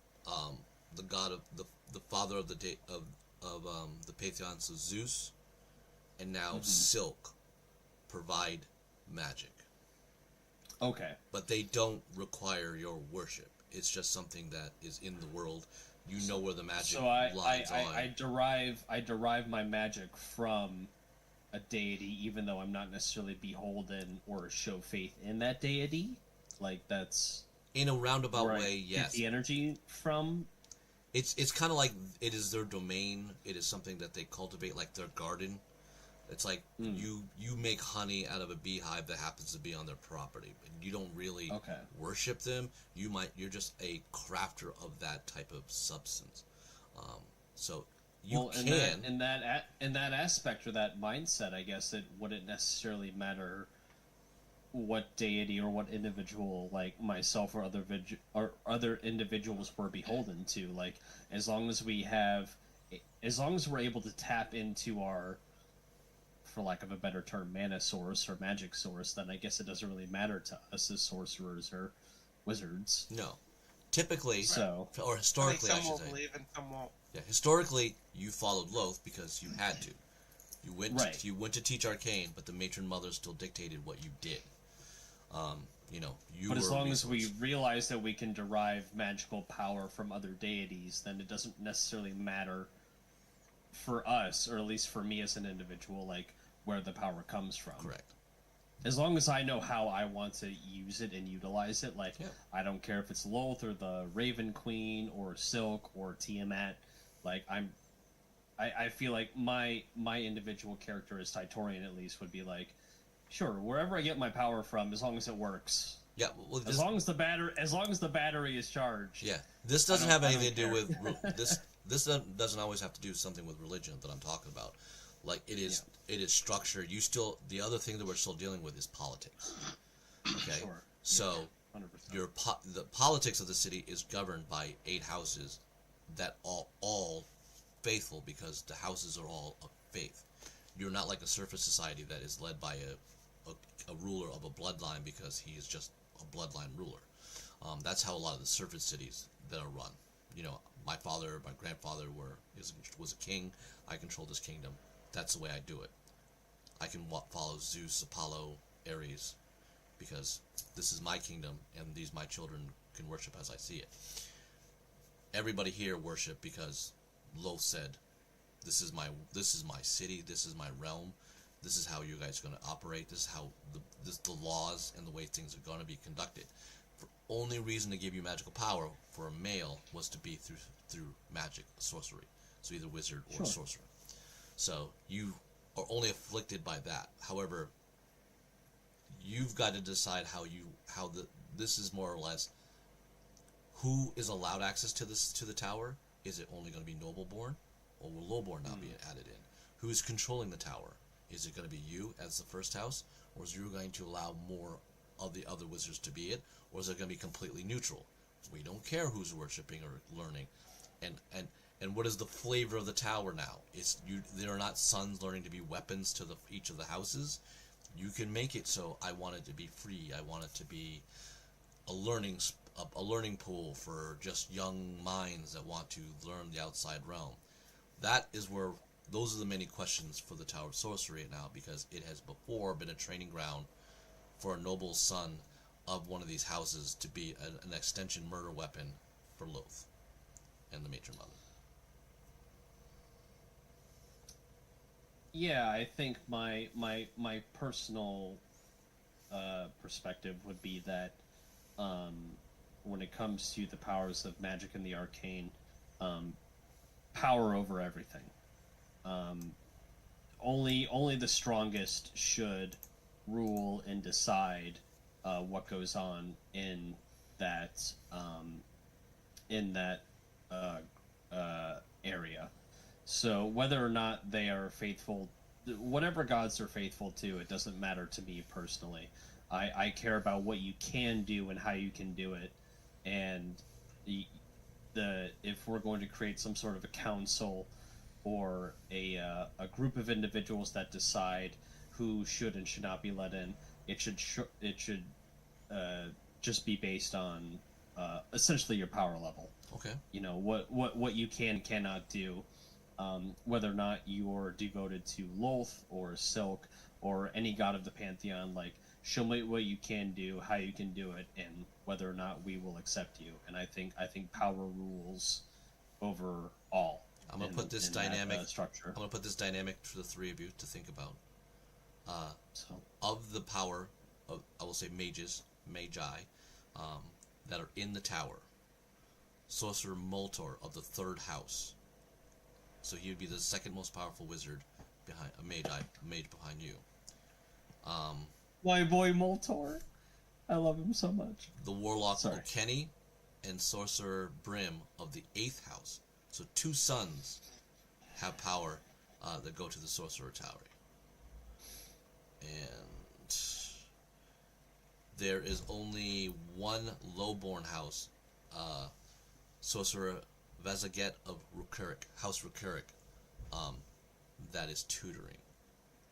the god of the father of the pantheons of Zeus and now Silk provide magic. Okay. But they don't require your worship. It's just something that is in the world. You know where the magic lies on. I derive my magic from a deity, even though I'm not necessarily beholden or show faith in that deity. Like, that's in a roundabout way, yes. Get the energy from. It's kind of like it is their domain. It is something that they cultivate, like their garden. It's like you make honey out of a beehive that happens to be on their property. You don't really worship them. You're just a crafter of that type of substance. So you can in that aspect or that mindset, I guess it wouldn't necessarily matter what deity or what individual, like myself or other individuals, were beholden to. Like, as long as we're able to tap into our, for lack of a better term, mana source or magic source, then I guess it doesn't really matter to us as sorcerers or wizards. No. typically, So or historically, I some should will say. believe and some won't. Yeah, historically, you followed Loth because you had to. You went Right. you went to teach arcane, but the matron mother still dictated what you did. You know, you But were as a long as we resource. realize that we can derive magical power from other deities, then it doesn't necessarily matter for us, or at least for me as an individual, like where the power comes from. Correct. As long as I know how I want to use it and utilize it, like Yeah. I don't care if it's Loth or the Raven Queen or Silk or Tiamat, like I feel like my individual character as Titorian at least would be like, sure, wherever I get my power from, as long as it works. Yeah, well, As long as the battery is charged. yeah, this doesn't I have don't anything to do care. with this. This doesn't always have to do something with religion that I'm talking about. Like it is structure. You still the other thing that we're still dealing with is politics. Okay, Sure. so 100%. the politics of the city is governed by 8 houses that are all faithful because the houses are all of faith. You're not like a surface society that is led by a ruler of a bloodline because he is just a bloodline ruler. That's how a lot of the surface cities that are run. You know, my father, my grandfather was a king. I controlled his kingdom. That's the way I do it. I can follow Zeus, Apollo, Ares, because this is my kingdom and these my children can worship as I see it. Everybody here worship because Loth said, "This is my city. This is my realm. This is how you guys are going to operate. This is how the laws and the way things are going to be conducted." The only reason to give you magical power for a male was to be through magic, sorcery. So either wizard or sorcerer. So you are only afflicted by that. However, you've got to decide this is more or less who is allowed access to the tower. Is it only going to be noble-born, or will low-born now be added in? Who's controlling the tower? Is it going to be you as the first house, or is you going to allow more of the other wizards to be it, or is it going to be completely neutral? We don't care who's worshiping or learning, and what is the flavor of the tower now? There are not sons learning to be weapons to each of the houses. You can make it so I want it to be free. I want it to be a learning pool for just young minds that want to learn the outside realm. That is where those are the many questions for the Tower of Sorcery now, because it has before been a training ground for a noble son of one of these houses to be an extension murder weapon for Loth and the Matron Mother. Yeah, I think my personal perspective would be that when it comes to the powers of magic and the arcane, power over everything. Only the strongest should rule and decide what goes on in that area. So whether or not they are faithful, whatever gods they're faithful to, it doesn't matter to me personally. I care about what you can do and how you can do it, and if we're going to create some sort of a council or a group of individuals that decide who should and should not be let in, it should just be based on essentially your power level. Okay. You know what you can and cannot do. Whether or not you're devoted to Loth or Silk or any god of the pantheon, like show me what you can do, how you can do it, and whether or not we will accept you. And I think power rules over all. I'm gonna put this dynamic structure. I'm gonna put this dynamic for the three of you to think about. So Of the power of, I will say, magi, that are in the tower, Sorcerer Moltor of the 3rd house. So he would be the second most powerful wizard behind a mage behind you. my boy Moltor, I love him so much. The Warlock Sorry. O'Kenny and Sorcerer Brim of the 8th house. So 2 sons have power that go to the Sorcerer Tower. And there is only one low-born house, Sorcerer Vazaget of Rukurik, House Rukurik, that is tutoring.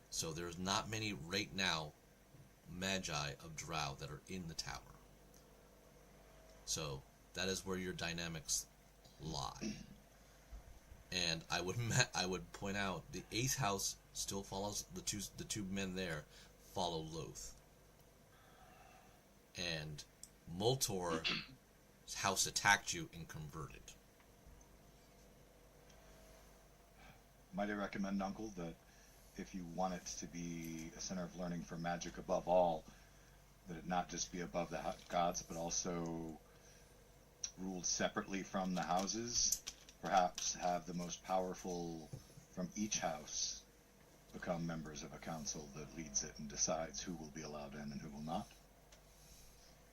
So there's not many right now magi of Drow that are in the tower. So That is where your dynamics lie. And I would point out the 8th house still follows the two men there follow Loth. And Moltor's house attacked you and converted. Might I recommend, Uncle, that if you want it to be a center of learning for magic above all, that it not just be above the gods, but also ruled separately from the houses? Perhaps have the most powerful from each house become members of a council that leads it and decides who will be allowed in and who will not?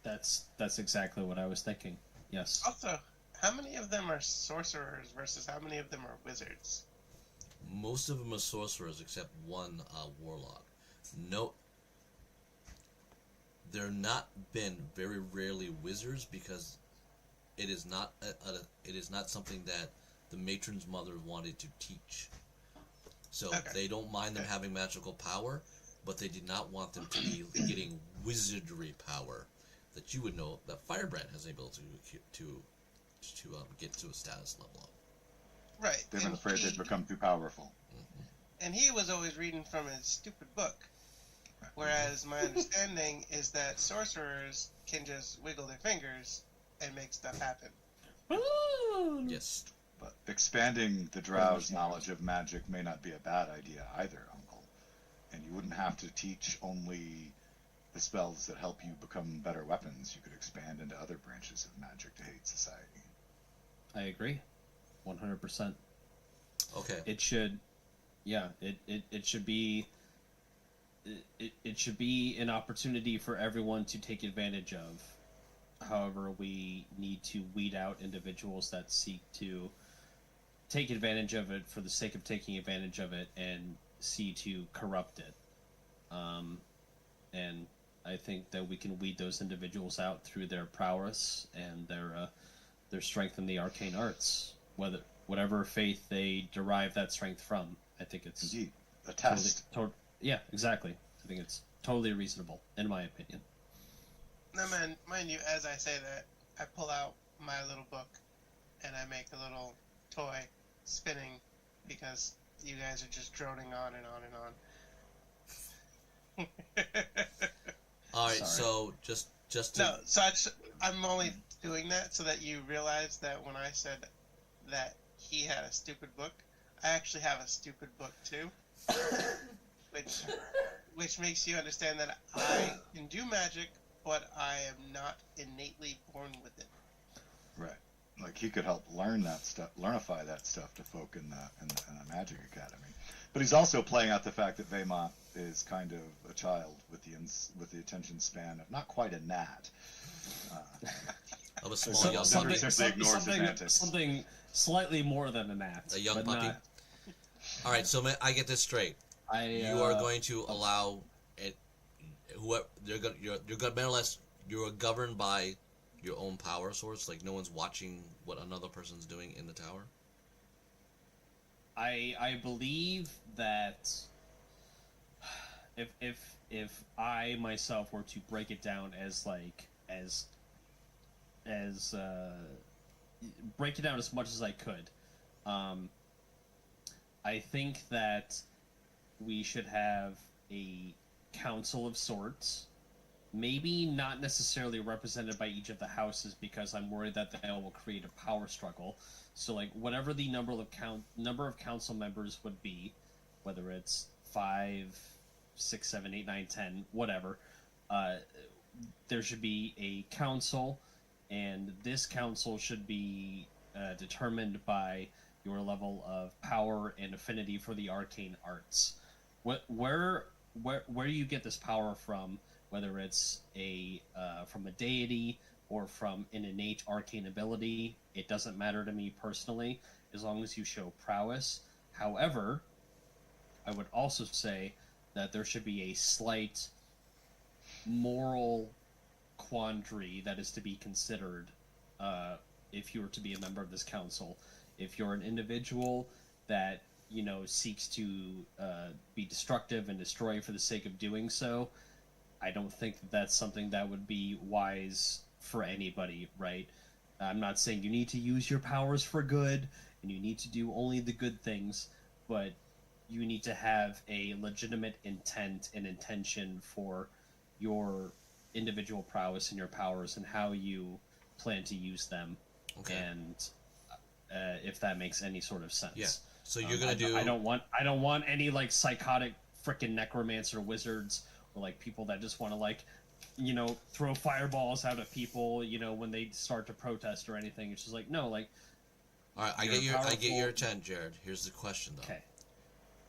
That's exactly what I was thinking. Yes. Also, how many of them are sorcerers versus how many of them are wizards? Most of them are sorcerers except one warlock. No, they're not been very rarely wizards because it is not it is not something that the matron's mother wanted to teach. So they don't mind them having magical power, but they did not want them to be getting wizardry power that you would know that Firebrand has the ability to get to a status level of. Right. They've been afraid they'd become too powerful. And he was always reading from his stupid book. Whereas my understanding is that sorcerers can just wiggle their fingers and make stuff happen. Yes. But expanding the Drow's knowledge of magic may not be a bad idea either, Uncle. And you wouldn't have to teach only the spells that help you become better weapons. You could expand into other branches of magic to aid society. I agree. 100%. Okay. It should, yeah, it should be, it should be an opportunity for everyone to take advantage of. However, we need to weed out individuals that seek to take advantage of it for the sake of taking advantage of it and see to corrupt it. And I think that we can weed those individuals out through their prowess and their strength in the arcane arts. Whatever faith they derive that strength from, I think it's indeed a test. Yeah, exactly. I think it's totally reasonable, in my opinion. Now, man, mind you, as I say that, I pull out my little book and I make a little toy spinning because you guys are just droning on and on and on. All right, Sorry. so just to... No, so I'm only doing that so that you realize that when I said that he had a stupid book, I actually have a stupid book too, which makes you understand that I can do magic, but I am not innately born with it. Right. Like he could help learn that stuff, learnify that stuff to folk in the Magic Academy. But he's also playing out the fact that Vaymont is kind of a child with the attention span of not quite a gnat. Of a small young something slightly more than a gnat. A young puppy. Not... All right, so I get this straight. You are going to allow it. Whoever you're more or less you're governed by your own power source. Like no one's watching what another person's doing in the tower. I believe that if I myself were to break it down as break it down as much as I could, I think that we should have a council of sorts, maybe not necessarily represented by each of the houses because I'm worried that they will create a power struggle. So like whatever the number of council members would be, whether it's 5, 6, 7, 8, 9, 10, whatever, there should be a council, and this council should be determined by your level of power and affinity for the arcane arts. Where do you get this power from? Whether it's from a deity or from an innate arcane ability, it doesn't matter to me personally, as long as you show prowess. However, I would also say that there should be a slight moral quandary that is to be considered if you were to be a member of this council. If you're an individual that seeks to be destructive and destroy for the sake of doing so, I don't think that's something that would be wise for anybody, right? I'm not saying you need to use your powers for good and you need to do only the good things, but you need to have a legitimate intent and intention for your individual prowess and your powers and how you plan to use them. Okay. And if that makes any sort of sense. Yeah. So you're gonna do. I don't want any like psychotic freaking necromancer wizards or like people that just want to like, throw fireballs out at people, when they start to protest or anything. It's just like, no, like. All right, I get your intent, Jared. Here's the question though. Okay.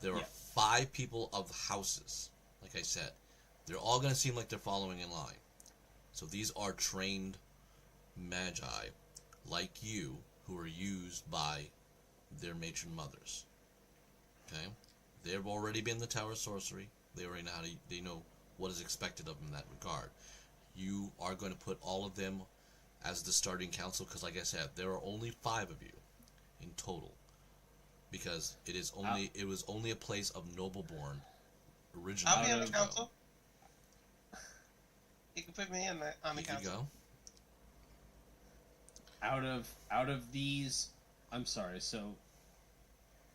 There are 5 people of houses. Like I said, they're all gonna seem like they're following in line. So these are trained magi, like you, who are used by their matron mothers. Okay, they've already been in the Tower of Sorcery. They already know they know what is expected of them in that regard. You are going to put all of them as the starting council because, like I said, there are only 5 of you in total. Because it was only a place of Nobleborn originally. I'll be on the council. You can put me on the council. Go. Out of these, I'm sorry.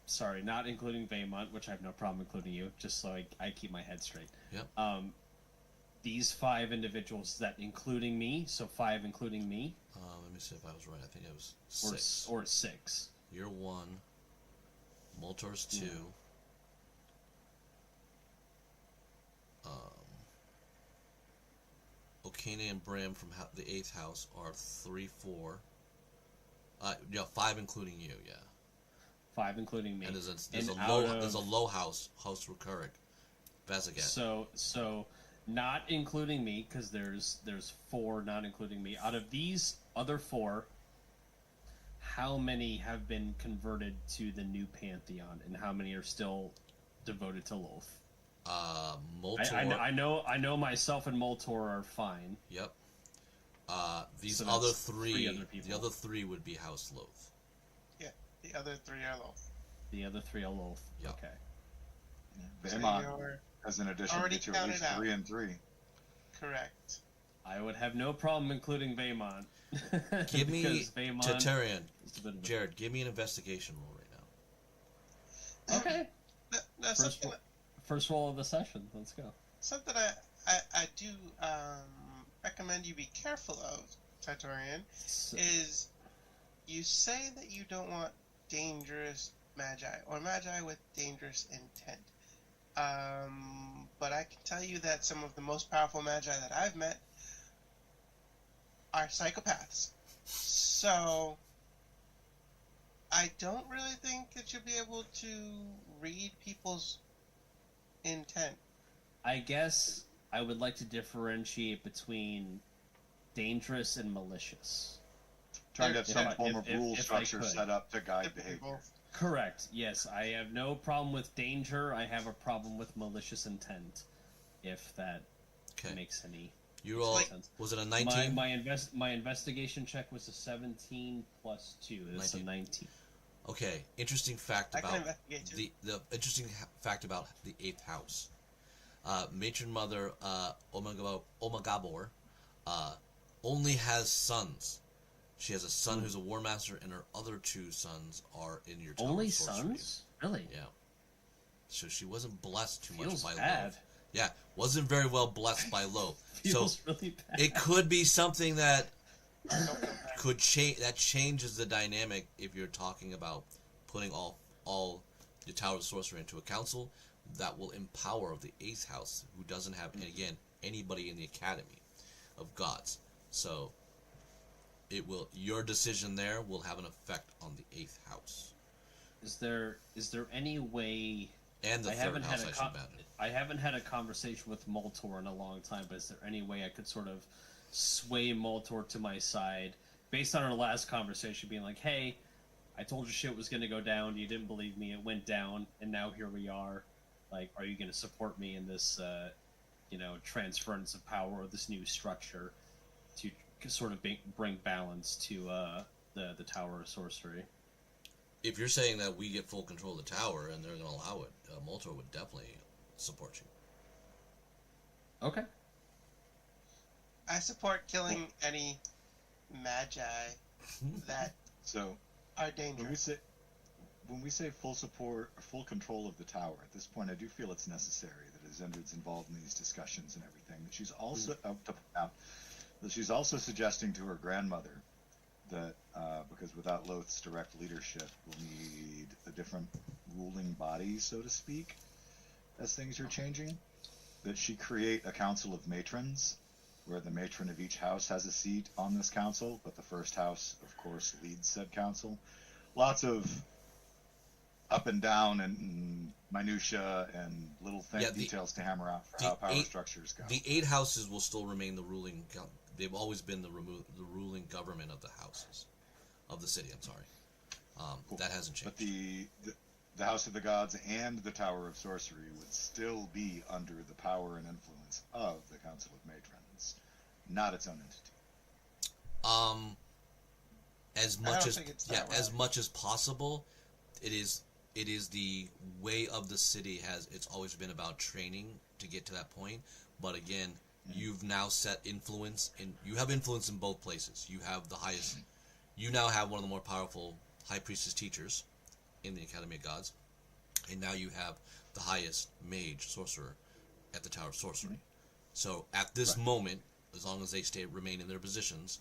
Sorry, not including Vaymont, which I have no problem including you, just so I keep my head straight. Yep. These 5 individuals, that including me, so 5 including me. Let me see if I was right. I think it was 6. Or 6. You're 1. Moltor's 2. Yeah. Okane and Bram from the 8th house are 3, 4. 5 including you. Yeah. 5 including me. And there's a low house Recurric, Bezaget. So not including me, because there's 4 not including me. Out of these other 4, how many have been converted to the new Pantheon, and how many are still devoted to Loth? Moltor. I know myself and Moltor are fine. Yep. These So other that's 3, 3 other people. the other 3 would be House Loth. Yeah, the other 3 are Loth. The other 3 are Loth. Yep. Okay. Vaymont, you're as an addition, already get you at least counted out. 3 and 3. Correct. I would have no problem including Vaymont. Give me Vaymont Tatarian. is a bit of a- Jared, give me an investigation roll right now. Okay. No, First roll of the session. Let's go. something I do recommend you be careful of, Tatorian, is you say that you don't want dangerous magi or magi with dangerous intent. But I can tell you that some of the most powerful magi that I've met are psychopaths. So I don't really think that you'll be able to read people's intent. I guess I would like to differentiate between dangerous and malicious. Trying to have some form of if rule I structure could. set up to guide Typically behavior. both. Correct. Yes, I have no problem with danger. I have a problem with malicious intent. If that Okay. makes any You all sense. was it a 19? My investigation check was a 17 plus 2. It's 19. a 19. Okay, interesting fact I can about investigate too. the interesting fact about the 8th house. Matron Mother Omagabor only has sons. She has a son who's a war master, and her other 2 sons are in your Tower Only of Sorcery. sons? Really? Yeah. So she wasn't blessed too Feels much by bad. love. Yeah, wasn't very well blessed by love. Feels So really bad. it could be something that could change. That changes the dynamic if you're talking about putting all the Tower of Sorcery into a council that will empower the 8th house, who doesn't have anybody in the Academy of Gods. So it will. Your decision there will have an effect on the 8th house Is there any way? and the I 3rd haven't house. had I a should imagine. I haven't had a conversation with Moltor in a long time, but is there any way I could sort of sway Moltor to my side based on our last conversation, being like, "Hey, I told you shit was going to go down. You didn't believe me. It went down, and now here we are. Like, are you going to support me in this, transference of power or this new structure to sort of bring balance to the Tower of Sorcery?" If you're saying that we get full control of the tower and they're going to allow it, Moltor would definitely support you. Okay. I support killing any magi that So are when dangerous. when we say full support or full control of the tower, at this point, I do feel it's necessary that as Zindred's involved in these discussions and everything, that she's also to point out that she's also suggesting to her grandmother that because without Loth's direct leadership, we'll need a different ruling body, so to speak, as things are changing. That she create a council of matrons, where the matron of each house has a seat on this council, but the first house, of course, leads said council. Lots of up and down and minutia and little details to hammer out for how power structures go. The 8 houses will still remain the ruling. They've always been the ruling government of the houses, of the city. I'm sorry, Cool. That hasn't changed. But the House of the Gods and the Tower of Sorcery would still be under the power and influence of the Council of Matrons, not its own entity. As much as possible, it is the way of the city. It's always been about training to get to that point. But again, you've now set influence, and you have influence in both places. You have the highest. You now have one of the more powerful High Priestess teachers in the Academy of Gods, and now you have the highest mage sorcerer at the Tower of Sorcery. So at this moment, as long as they remain in their positions,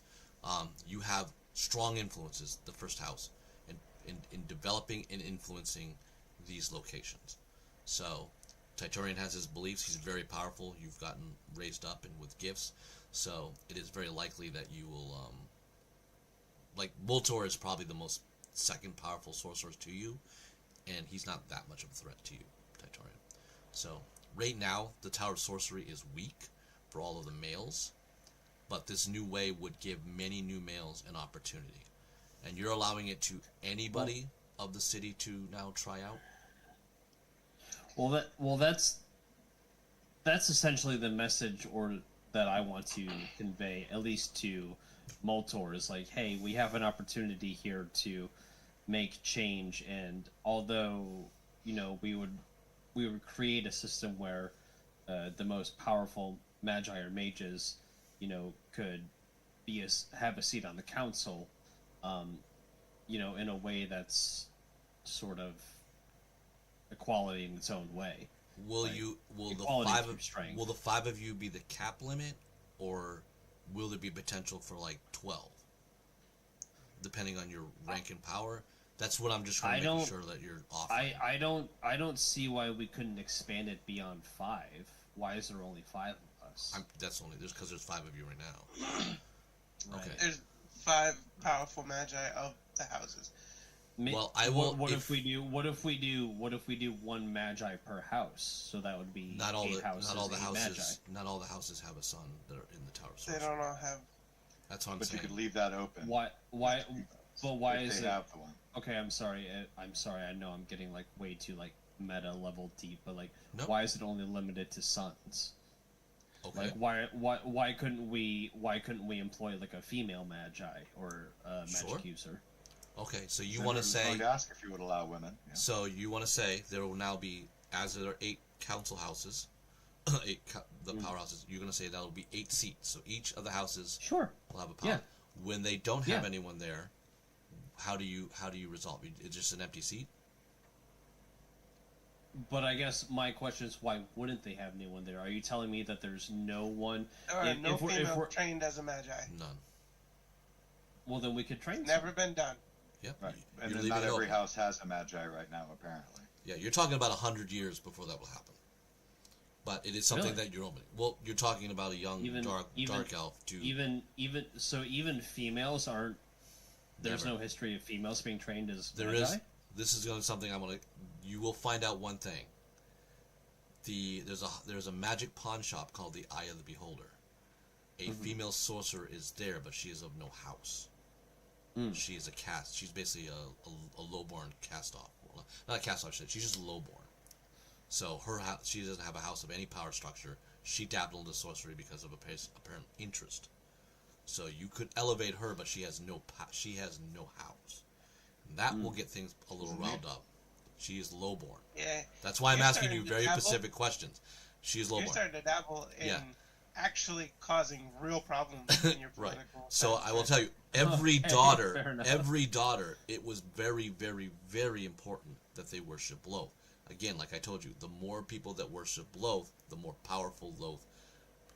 you have strong influences, the first house, in developing and influencing these locations. So Titurian has his beliefs. He's very powerful. You've gotten raised up and with gifts, so it is very likely that you will like Voltor is probably the most second powerful sorcerer to you, and he's not that much of a threat to you, Titurian. So right now the Tower of Sorcery is weak for all of the males, but this new way would give many new males an opportunity, and you're allowing it to anybody of the city to now try out. That's essentially the message, or that I want to convey, at least to Moltor, is like, hey, we have an opportunity here to make change, and although we would create a system where the most powerful magi or mages could have a seat on the council, in a way that's sort of equality in its own way. Will the 5 of you be the cap limit, or will there be potential for like 12, depending on your rank and power? That's what I'm just trying to make sure that you're off. I don't see why we couldn't expand it beyond 5. Why is there only 5 of us? That's only because there's 5 of you right now. Right. Okay. There's 5 powerful magi of the houses. Well, I will. What if we do 1 magi per house? So that would be not all 8 the houses. not all the eight houses. Magi. Not all the houses have a son that are in the Tower of They Sorcery. don't all have. That's what I'm But saying. you could leave that open. Why? But why if is they it? have the one. Okay, I'm sorry. I know I'm getting like way too like meta level deep, but like, Nope. why is it only limited to sons? Okay. Like, why couldn't we employ like a female magi or a magic Sure. user? Okay. So you Zindred want to was say? going to ask if you would allow women. Yeah. So you want to say there will now be, as there are 8 council houses, the powerhouses. You're going to say that will be 8 seats. So each of the houses Sure. will have a power. Yeah. When they don't have Yeah. anyone there, how do you resolve it? It's just an empty seat. But I guess my question is, why wouldn't they have anyone there? Are you telling me that there's no one? There are no if we're- female trained as a magi. None. Well, then we could train. Never been done. Yep. Right. You're And then leaving not it every open. house has a magi right now, apparently. Yeah, you're talking about 100 years before that will happen. But it is something Really? that you're opening. Well, you're talking about a young dark elf to Even females aren't. There's Never. no history of females being trained as There magi? is. This is going to something I'm going to. You will find out one thing. There's a magic pawn shop called the Eye of the Beholder. A female sorcerer is there, but she is of no house. She is a cast. She's basically a lowborn cast off. Well, not a cast off. She's just lowborn. So she doesn't have a house of any power structure. She dabbled into sorcery because of apparent interest. So you could elevate her, but she has no house. And that will get things a little riled up. She is lowborn. Yeah. That's why I'm You're asking you starting to very dabble. specific questions. She is You're lowborn. starting to dabble in Yeah. actually causing real problems in your Right. political. So sense, I will right? tell you, every Okay, fair enough. daughter, it was very, very, very important that they worship Loth. Again, like I told you, the more people that worship Loth, the more powerful Loth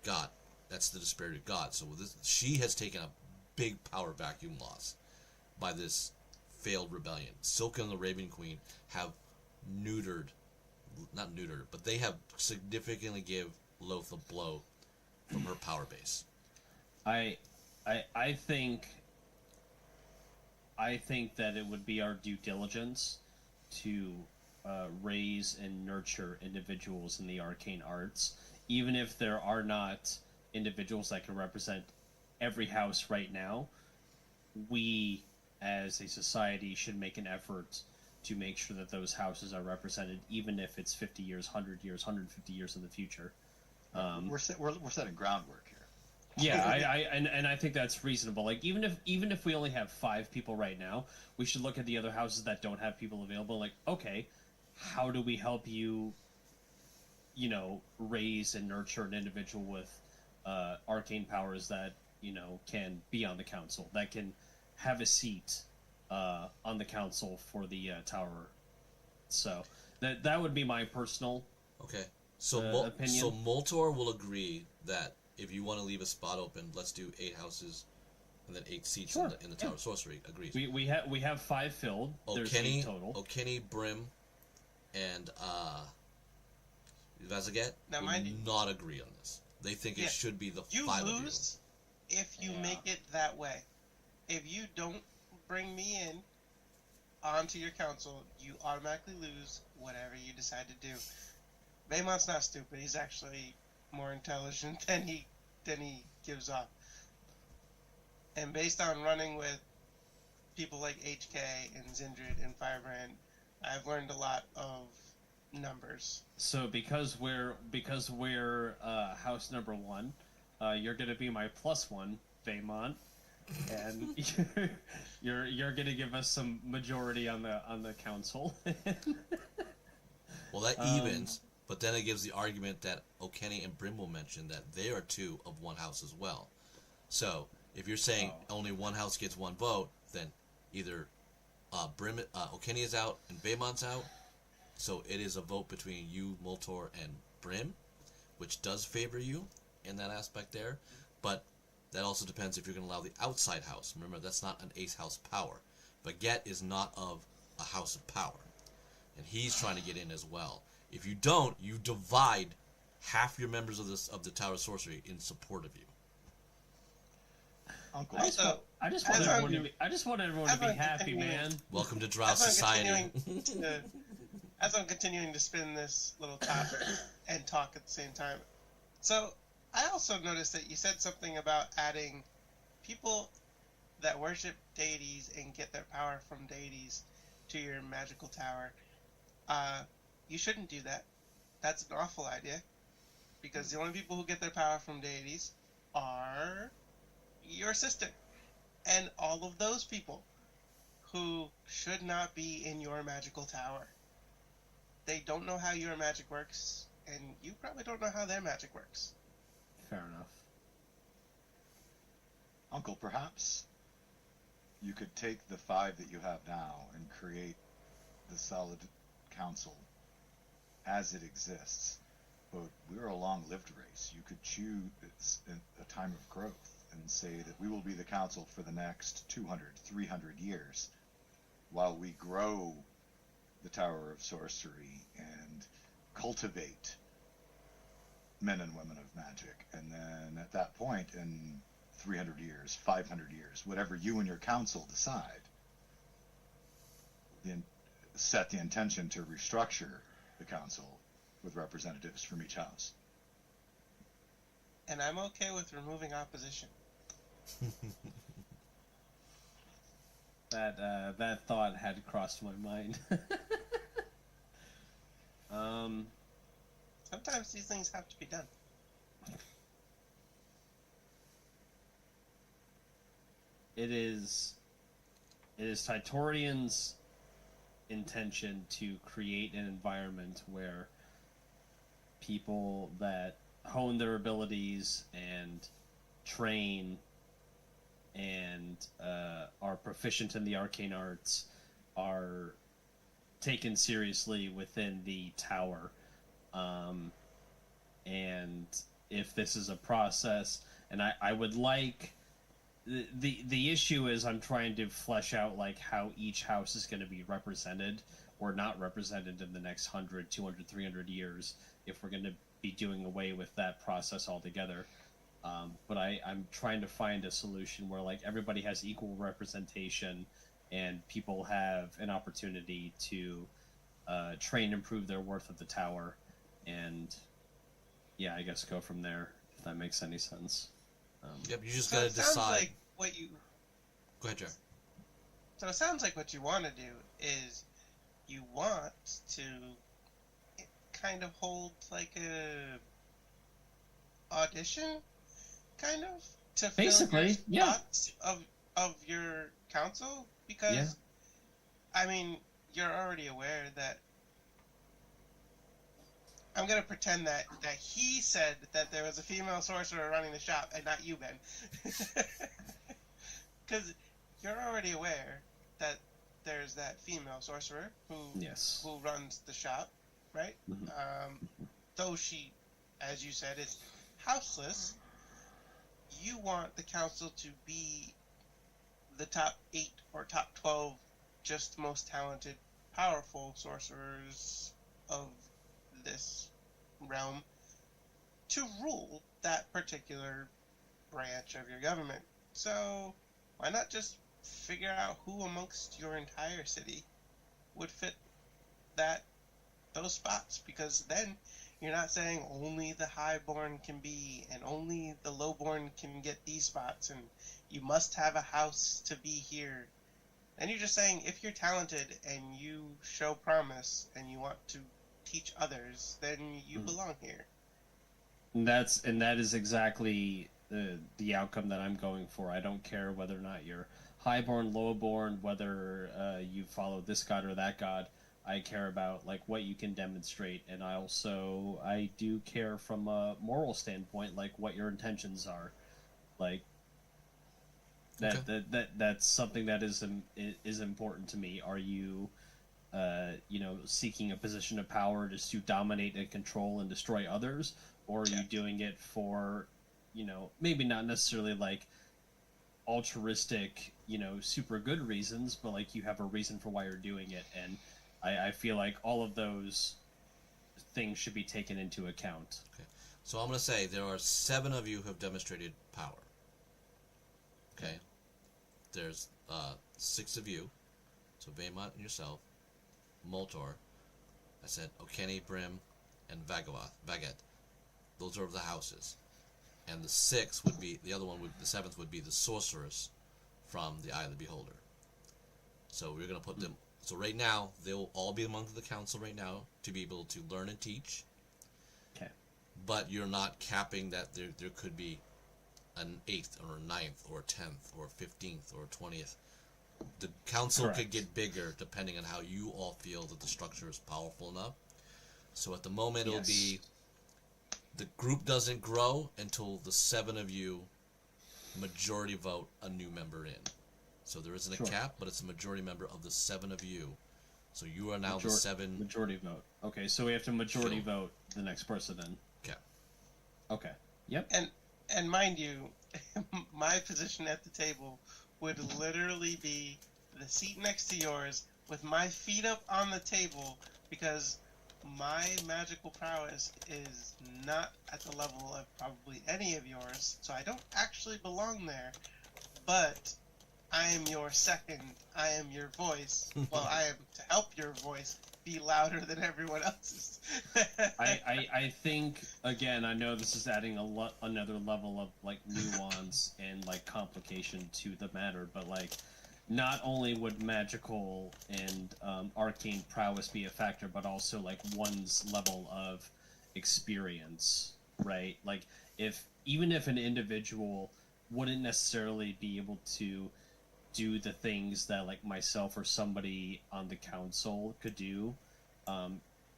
got. That's the disparity of God. So with this, she has taken a big power vacuum loss by this failed rebellion. Silka and the Raven Queen have neutered, not neutered, but they have significantly give Loth a blow from her power base. I I think that it would be our due diligence to raise and nurture individuals in the arcane arts, even if there are not individuals that can represent every house right now. We, as a society, should make an effort to make sure that those houses are represented, even if it's 50 years, 100 years, 150 years in the future. We're setting groundwork here. Yeah, and I think that's reasonable. Like even if we only have 5 people right now, we should look at the other houses that don't have people available. Like, okay, how do we help you? You know, raise and nurture an individual with arcane powers that can be on the council, that can have a seat on the council for the tower. So that would be my personal Okay. So opinion. so Moltor will agree that if you want to leave a spot open, let's do 8 houses and then 8 seats Sure, in the Tower of Sorcery. Agrees. We have 5 filled. There's 8 total. O'Kenny, Brim, and Vazaget Now, will mind you- not agree on this. They think Yeah. it should be the You 5 lose if you make it that way. If you don't bring me in onto your council, you automatically lose whatever you decide to do. Vaymon's not stupid. He's actually more intelligent than he gives off. And based on running with people like HK and Zindred and Firebrand, I've learned a lot of numbers. So because we're house number 1, you're gonna be my +1, Vaymont, and you're gonna give us some majority on the council. Well, that evens, but then it gives the argument that O'Kenny and Brim will mention that they are 2 of 1 house as well. So if you're saying only 1 house gets 1 vote, then either O'Kenny is out and Vaymont's out. So it is a vote between you, Moltor, and Brim, which does favor you in that aspect there. But that also depends if you're going to allow the outside house. Remember, that's not an ace house power. Baguette is not of a house of power. And he's trying to get in as well. If you don't, you divide half your members of the Tower of Sorcery in support of you. Uncle, I just want everyone to be happy, man. Welcome to Drow As I'm Society. As I'm continuing to spin this little topic and talk at the same time. So, I also noticed that you said something about adding people that worship deities and get their power from deities to your magical tower. You shouldn't do that. That's an awful idea. Because the only people who get their power from deities are your sister. And all of those people who should not be in your magical tower. They don't know how your magic works, and you probably don't know how their magic works. Fair enough. Uncle, perhaps you could take the 5 that you have now and create the solid council as it exists. But we're a long-lived race. You could choose a time of growth and say that we will be the council for the next 200, 300 years while we grow the Tower of Sorcery and cultivate men and women of magic. And then at that point, in 300 years, 500 years, whatever you and your council decide, set the intention to restructure the council with representatives from each house. And I'm okay with removing opposition. That thought had crossed my mind. Sometimes these things have to be done. It is Titorian's intention to create an environment where people that hone their abilities and train and are proficient in the arcane arts are taken seriously within the tower. And if this is a process, and I would like the issue is I'm trying to flesh out like how each house is going to be represented or not represented in the next 100, 200, 300 years if we're going to be doing away with that process altogether. But I'm trying to find a solution where like everybody has equal representation and people have an opportunity to train and prove their worth at the tower, and yeah, I guess go from there if that makes any sense. Yep, you just So gotta it sounds decide. like what you. Go ahead, Jared. So it sounds like what you want to do is you want to kind of hold like a audition, kind of to fill Basically, your yeah. spots of your council, because Yeah. I mean you're already aware that. I'm gonna pretend that he said that there was a female sorcerer running the shop and not you, Ben. Because you're already aware that there's that female sorcerer who runs the shop, right? Mhm. Though she, as you said, is houseless, you want the council to be the top 8 or top 12 just most talented, powerful sorcerers of this realm to rule that particular branch of your government. So why not just figure out who amongst your entire city would fit those spots? Because then you're not saying only the highborn can be and only the lowborn can get these spots and you must have a house to be here. And you're just saying if you're talented and you show promise and you want to teach others, then you belong here. And that is exactly the outcome that I'm going for. I don't care whether or not you're highborn, lowborn, whether you follow this god or that god. I care about like what you can demonstrate, and I do care from a moral standpoint, like what your intentions are, like that's something that is important to me. Are you seeking a position of power just to dominate and control and destroy others, or are you doing it for, maybe not necessarily like altruistic, super good reasons, but like you have a reason for why you're doing it, and I feel like all of those things should be taken into account. Okay, so I'm gonna say there are 7 of you who have demonstrated power. Okay, there's 6 of you, so Vaymont and yourself, Moltor, I said Okeni, Brim, and Vaget. Those are the houses. And the 6th would be, the 7th would be the sorceress from the Eye of the Beholder. So we're going to put them, so right now, they'll all be among the council right now to be able to learn and teach. Okay. But you're not capping that there could be an 8th or a 9th or a 10th or 15th or 20th. The council Correct. could get bigger depending on how you all feel that the structure is powerful enough. So at the moment, it'll be the group doesn't grow until the 7 of you majority vote a new member in. So there isn't a cap, but it's a majority member of the 7 of you. So you are now the 7 majority vote. Okay, so we have to majority vote the next person in. Okay. Okay. Yep. And mind you, my position at the table would literally be the seat next to yours with my feet up on the table, because my magical prowess is not at the level of probably any of yours, so I don't actually belong there. But I am your second. I am your voice. Well, I am to help your voice be louder than everyone else's. I think, again, I know this is adding another level of like nuance and like complication to the matter, but like not only would magical and arcane prowess be a factor, but also like one's level of experience, right? Like even if an individual wouldn't necessarily be able to do the things that like myself or somebody on the council could do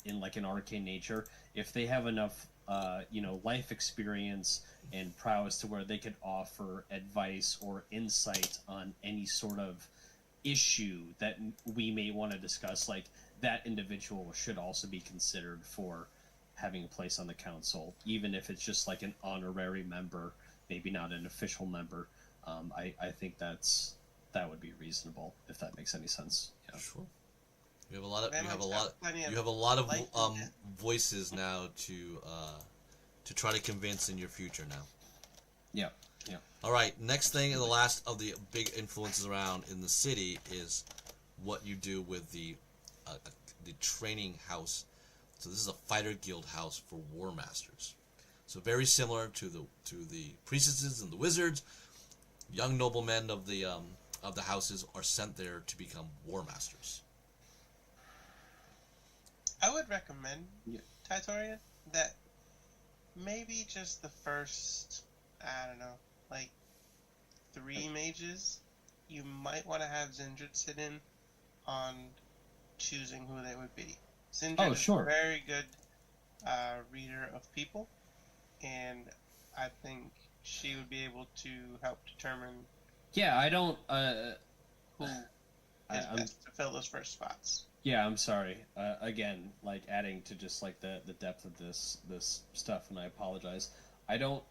in like an arcane nature, if they have enough life experience and prowess to where they could offer advice or insight on any sort of issue that we may want to discuss, like that individual should also be considered for having a place on the council, even if it's just like an honorary member, maybe not an official member. I think that would be reasonable, if that makes any sense. Yeah. Sure. You have a lot of Plenty of you have a lot of life in it. voices now to try to convince in your future now. Yeah. Yeah. All right, next thing and the last of the big influences around in the city is what you do with the training house. So this is a fighter guild house for war masters. So very similar to the priestesses and the wizards. Young noblemen of the houses are sent there to become war masters. I would recommend, Yeah. Titurian, that maybe just the first, I don't know, like 3 mages, you might want to have Zindred sit in on choosing who they would be. Zindred is a very good reader of people, and I think she would be able to help determine Yeah, I don't. who is best to fill those first spots. Yeah, I'm sorry. Again, like adding to just like the depth of this stuff, and I apologize. I don't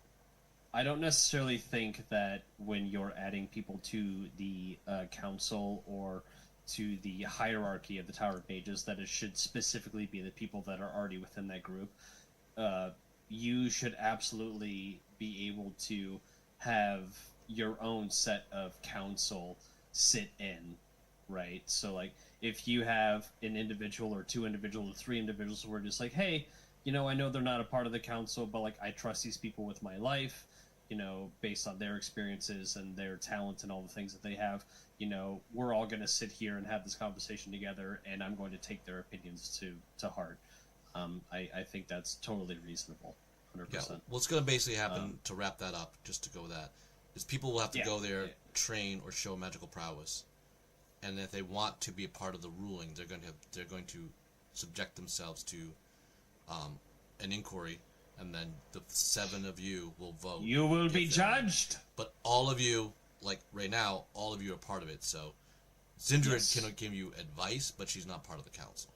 necessarily think that when you're adding people to the council or to the hierarchy of the Tower of Mages, that it should specifically be the people that are already within that group. You should absolutely be able to have your own set of council sit in, right? So, like, if you have an individual or 2 individuals or 3 individuals who are just like, hey, I know they're not a part of the council, but, like, I trust these people with my life, based on their experiences and their talent and all the things that they have, we're all going to sit here and have this conversation together, and I'm going to take their opinions to heart. I think that's totally reasonable, 100%. Yeah, what's going to basically happen to wrap that up, just to go with that, is people will have to go there, train, or show magical prowess. And if they want to be a part of the ruling, they're going to subject themselves to an inquiry, and then the 7 of you will vote. You will be judged. But all of you, like right now, all of you are part of it. So Zindred cannot give you advice, but she's not part of the council,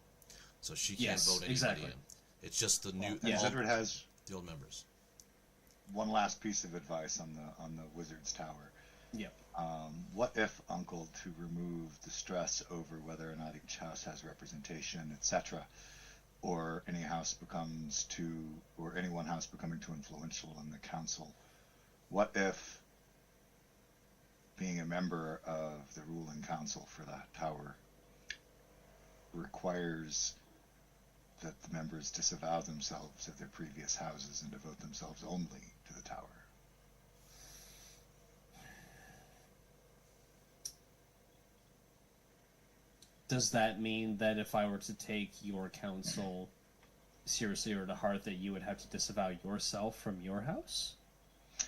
so she can't vote anybody in. It's just the new. Zindred has the old members. One last piece of advice on the Wizard's Tower. Yep. What if, Uncle, to remove the stress over whether or not each house has representation, etc., or any house any one house becoming too influential in the council? What if being a member of the ruling council for that tower requires that the members disavow themselves of their previous houses and devote themselves only to the tower? Does that mean that if I were to take your counsel seriously or to heart, that you would have to disavow yourself from your house?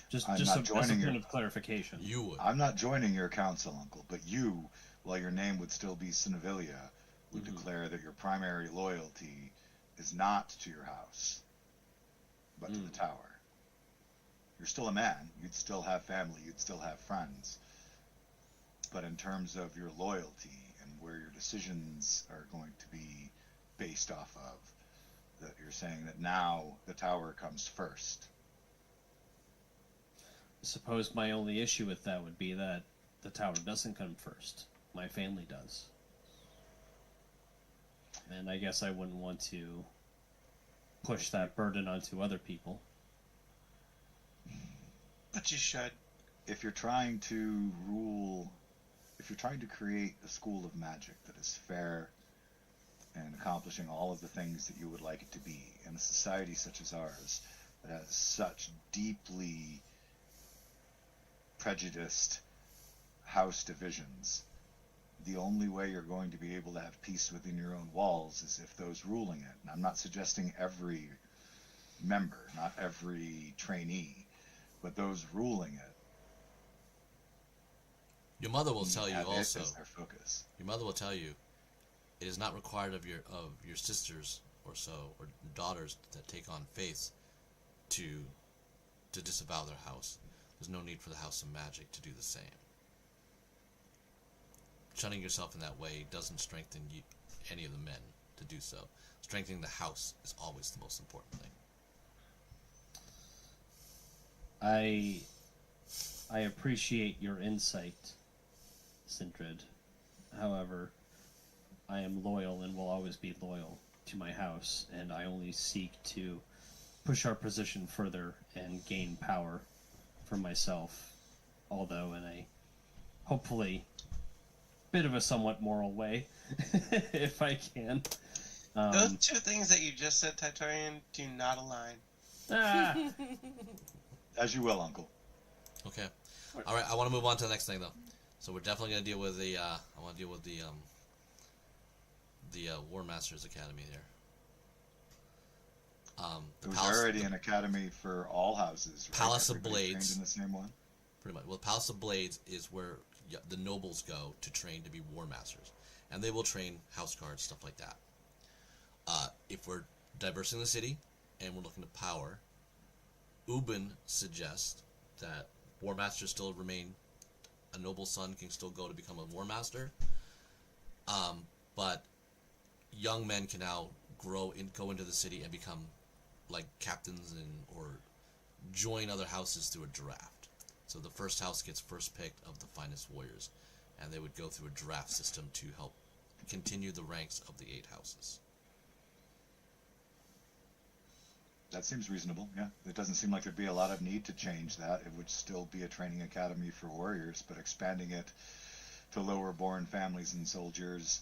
Just as a point of clarification. You would. I'm not joining your council, Uncle, but you, while your name would still be Cinevilia, would declare that your primary loyalty is not to your house, but to the tower. You're still a man. You'd still have family. You'd still have friends. But in terms of your loyalty and where your decisions are going to be based off of, that you're saying that now the tower comes first. I suppose my only issue with that would be that the tower doesn't come first. My family does. And I guess I wouldn't want to push that burden onto other people. But you should. If you're trying to create a school of magic that is fair and accomplishing all of the things that you would like it to be in a society such as ours that has such deeply prejudiced house divisions, the only way you're going to be able to have peace within your own walls is if those ruling it, and I'm not suggesting every member, not every trainee, but those ruling it. Your mother will tell you also. As their focus. Your mother will tell you, it is not required of your sisters or daughters that take on faiths to disavow their house. There's no need for the House of Magic to do the same. Shunning yourself in that way doesn't strengthen any of the men to do so. Strengthening the house is always the most important thing. I appreciate your insight, Zindred. However, I am loyal and will always be loyal to my house, and I only seek to push our position further and gain power for myself, although in a hopefully bit of a somewhat moral way, if I can. Those two things that you just said, Titurian, do not align. Ah, As you will, Uncle. Okay. All right. I want to move on to the next thing, though. So we're definitely going to deal with the. I want to deal with the War Masters Academy there. There's already an academy for all houses. Right? Palace of Everybody Blades. trained in the same one. Pretty much. Well, Palace of Blades is where the nobles go to train to be War Masters, and they will train house guards, stuff like that. If we're diversing the city and we're looking to power, Ubin suggests that War Masters still remain. A noble son can still go to become a War Master, but young men can now go into the city and become like captains or join other houses through a draft. So the first house gets first pick of the finest warriors, and they would go through a draft system to help continue the ranks of the 8 houses. That seems reasonable, yeah. It doesn't seem like there'd be a lot of need to change that. It would still be a training academy for warriors, but expanding it to lower-born families and soldiers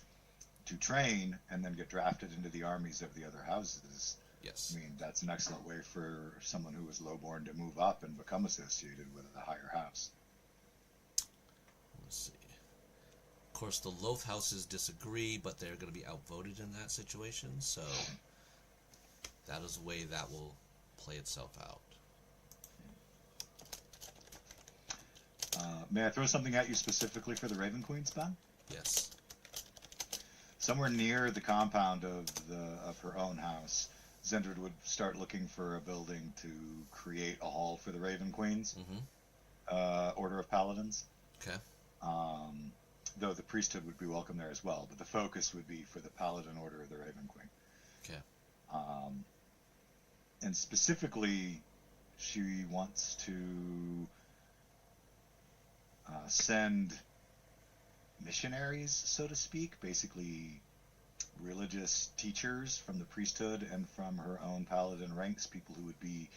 to train and then get drafted into the armies of the other houses. Yes. I mean, that's an excellent way for someone who was low-born to move up and become associated with a higher house. Let's see. Of course, the Loth houses disagree, but they're going to be outvoted in that situation, so that is the way that will play itself out. May I throw something at you specifically for the Raven Queen's Ben? Yes. Somewhere near the compound of her own house, Zindred would start looking for a building to create a hall for the Raven Queens, Order of Paladins. Okay. Though the priesthood would be welcome there as well, but the focus would be for the Paladin Order of the Raven Queen. Okay. And specifically, she wants to send missionaries, so to speak, basically religious teachers from the priesthood and from her own paladin ranks, people who would be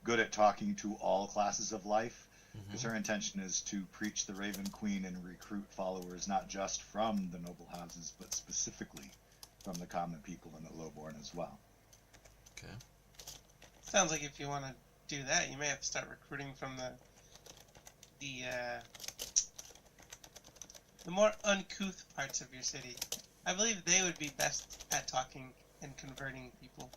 good at talking to all classes of life, because her intention is to preach the Raven Queen and recruit followers not just from the noble houses, but specifically from the common people and the lowborn as well. Okay. Sounds like if you want to do that, you may have to start recruiting from the more uncouth parts of your city. I believe they would be best at talking and converting people.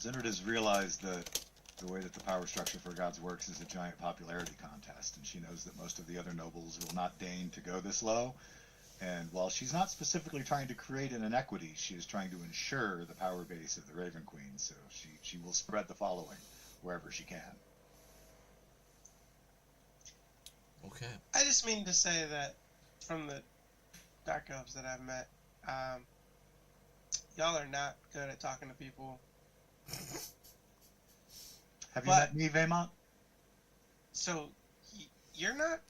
Zindred has realized that the way that the power structure for gods works is a giant popularity contest, and she knows that most of the other nobles will not deign to go this low. And while she's not specifically trying to create an inequity, she is trying to ensure the power base of the Raven Queen, so she will spread the following wherever she can. Okay. I just mean to say that from the Dark Elves that I've met, y'all are not good at talking to people. Have you met me, Vaymont? So, you're not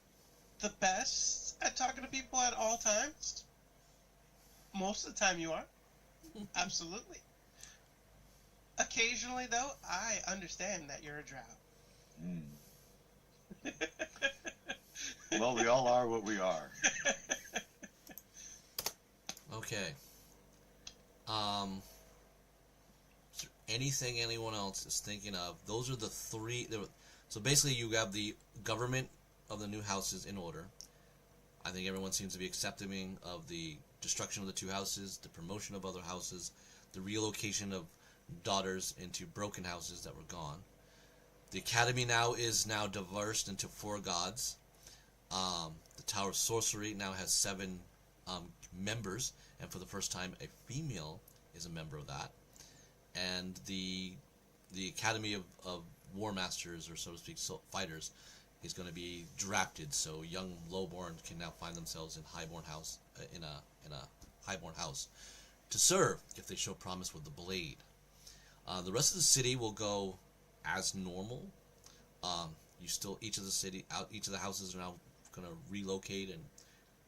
the best at talking to people at all times? Most of the time you are. Absolutely. Occasionally, though, I understand that you're a drow. Well, we all are what we are. Okay. Is there anything anyone else is thinking of? Those are the three. So basically, you have the government of the new houses in order. I think everyone seems to be accepting of the destruction of the 2 houses, the promotion of other houses, the relocation of daughters into broken houses that were gone. The academy now is diversed into 4 gods. The Tower of Sorcery now has 7 members, and for the first time, a female is a member of that. And the the Academy of War Masters, or so to speak, fighters, is going to be drafted. So young lowborn can now find themselves in highborn house in a highborn house to serve if they show promise with the blade. The rest of the city will go as normal. Each of the houses are now going to relocate and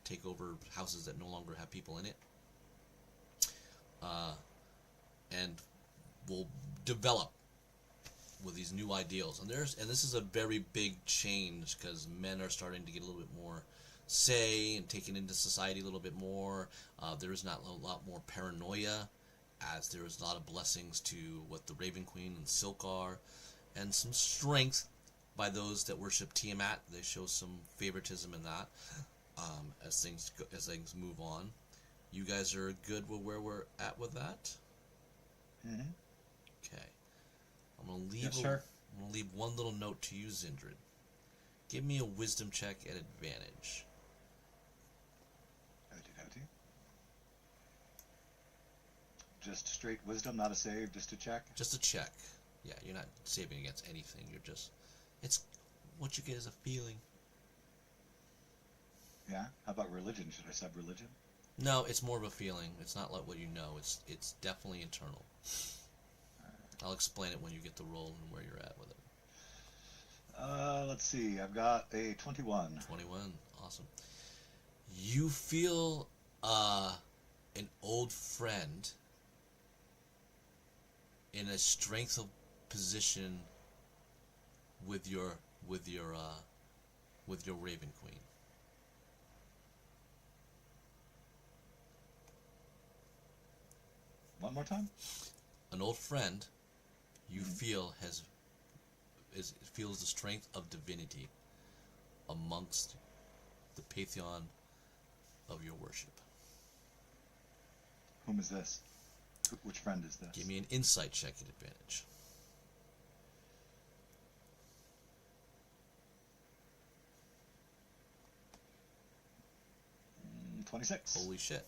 take over houses that no longer have people in it, and will develop with these new ideals. And this is a very big change because men are starting to get a little bit more say and taken into society a little bit more. There is not a lot more paranoia, as there is a lot of blessings to what the Raven Queen and Silk are, and some strength by those that worship Tiamat. They show some favoritism in that as things move on. You guys are good with where we're at with that? Mm-hmm. Okay. I'm gonna leave. Yes, sir. I'm gonna leave one little note to you, Zindred. Give me a wisdom check at advantage. Howdy. Just straight wisdom, not a save, just a check. Just a check. Yeah, you're not saving against anything. It's what you get is a feeling. Yeah. How about religion? Should I sub religion? No, it's more of a feeling. It's not like what you know. It's definitely internal. I'll explain it when you get the roll and where you're at with it. Let's see. I've got a 21. 21. Awesome. You feel an old friend in a strength of position with your Raven Queen. One more time? An old friend you feel feels the strength of divinity amongst the pantheon of your worship. Whom is this? Which friend is this? Give me an insight check at advantage. 26. Holy shit.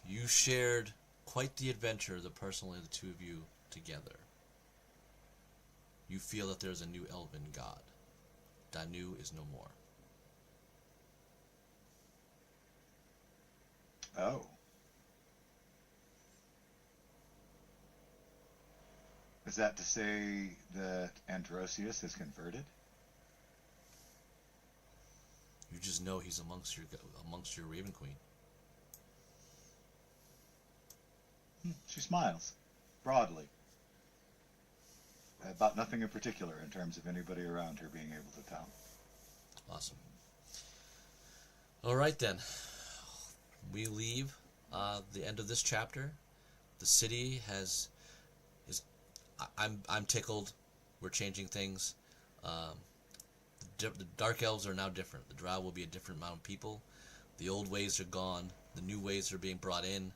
You shared quite the adventure, personally, the two of you together. You feel that there's a new elven god. Danu is no more. Oh. Is that to say that Androsius is converted? You just know he's amongst your Raven Queen. She smiles, broadly, about nothing in particular in terms of anybody around her being able to tell. Awesome. All right then, we leave the end of this chapter. The city I'm tickled. We're changing things. The Dark Elves are now different. The Drow will be a different amount of people. The old ways are gone. The new ways are being brought in.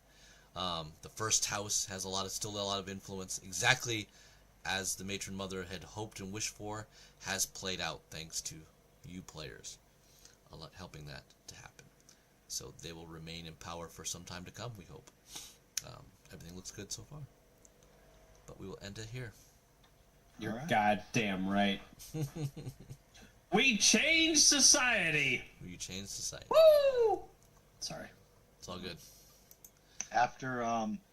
The first house has still a lot of influence. Exactly as the Matron Mother had hoped and wished for, has played out thanks to you players, helping that to happen. So they will remain in power for some time to come, we hope. Everything looks good so far. But we will end it here. You're All right. goddamn right. We changed society! You change society. Woo! Sorry. It's all good. After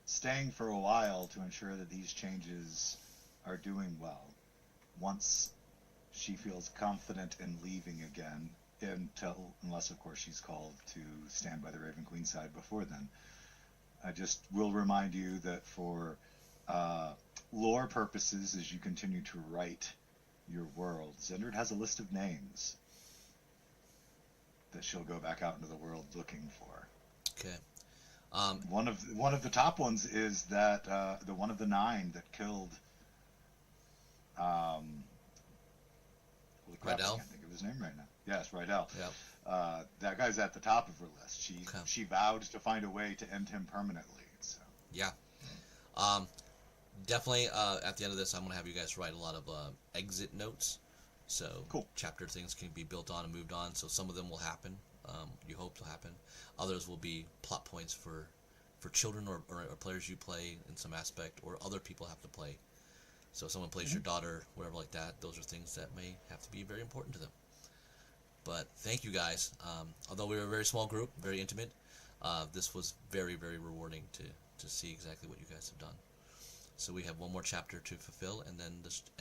staying for a while to ensure that these changes are doing well, once she feels confident in leaving again, unless of course she's called to stand by the Raven Queen side before then, I just will remind you that for lore purposes, as you continue to write your world, Zindred has a list of names that she'll go back out into the world looking for. Okay. One of the top ones is that the one of the 9 that killed. Holy crap, I Rydell? can't think of his name right now. Yes, Rydell. Yep. That guy's at the top of her list. Okay. She vowed to find a way to end him permanently. So. Yeah. Definitely, at the end of this, I'm going to have you guys write a lot of exit notes. So Cool. chapter things can be built on and moved on. So some of them will happen. You hope to happen. Others will be plot points for for children or players you play in some aspect, or other people have to play. So if someone plays your daughter, whatever like that, those are things that may have to be very important to them. But thank you guys. Although we were a very small group, very intimate, this was very, very rewarding to see exactly what you guys have done. So we have one more chapter to fulfill, and then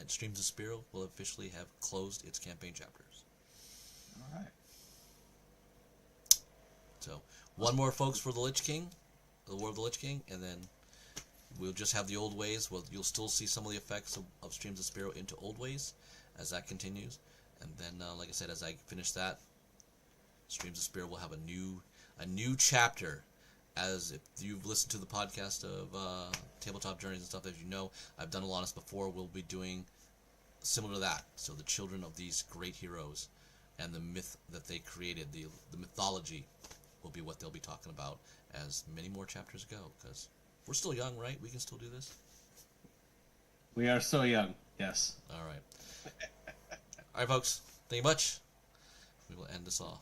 Streams of Spero will officially have closed its campaign chapters. All right. So one more, folks, for the Lich King, the War of the Lich King, and then we'll just have the old ways. Well, you'll still see some of the effects of Streams of Spero into old ways as that continues. And then, like I said, as I finish that, Streams of Spero will have a new chapter. As if you've listened to the podcast of Tabletop Journeys and stuff, as you know, I've done a lot of this before. We'll be doing similar to that. So the children of these great heroes and the myth that they created, the mythology, will be what they'll be talking about as many more chapters go. Because we're still young, right? We can still do this. We are so young. Yes. All right. All right, folks. Thank you much. We will end this off.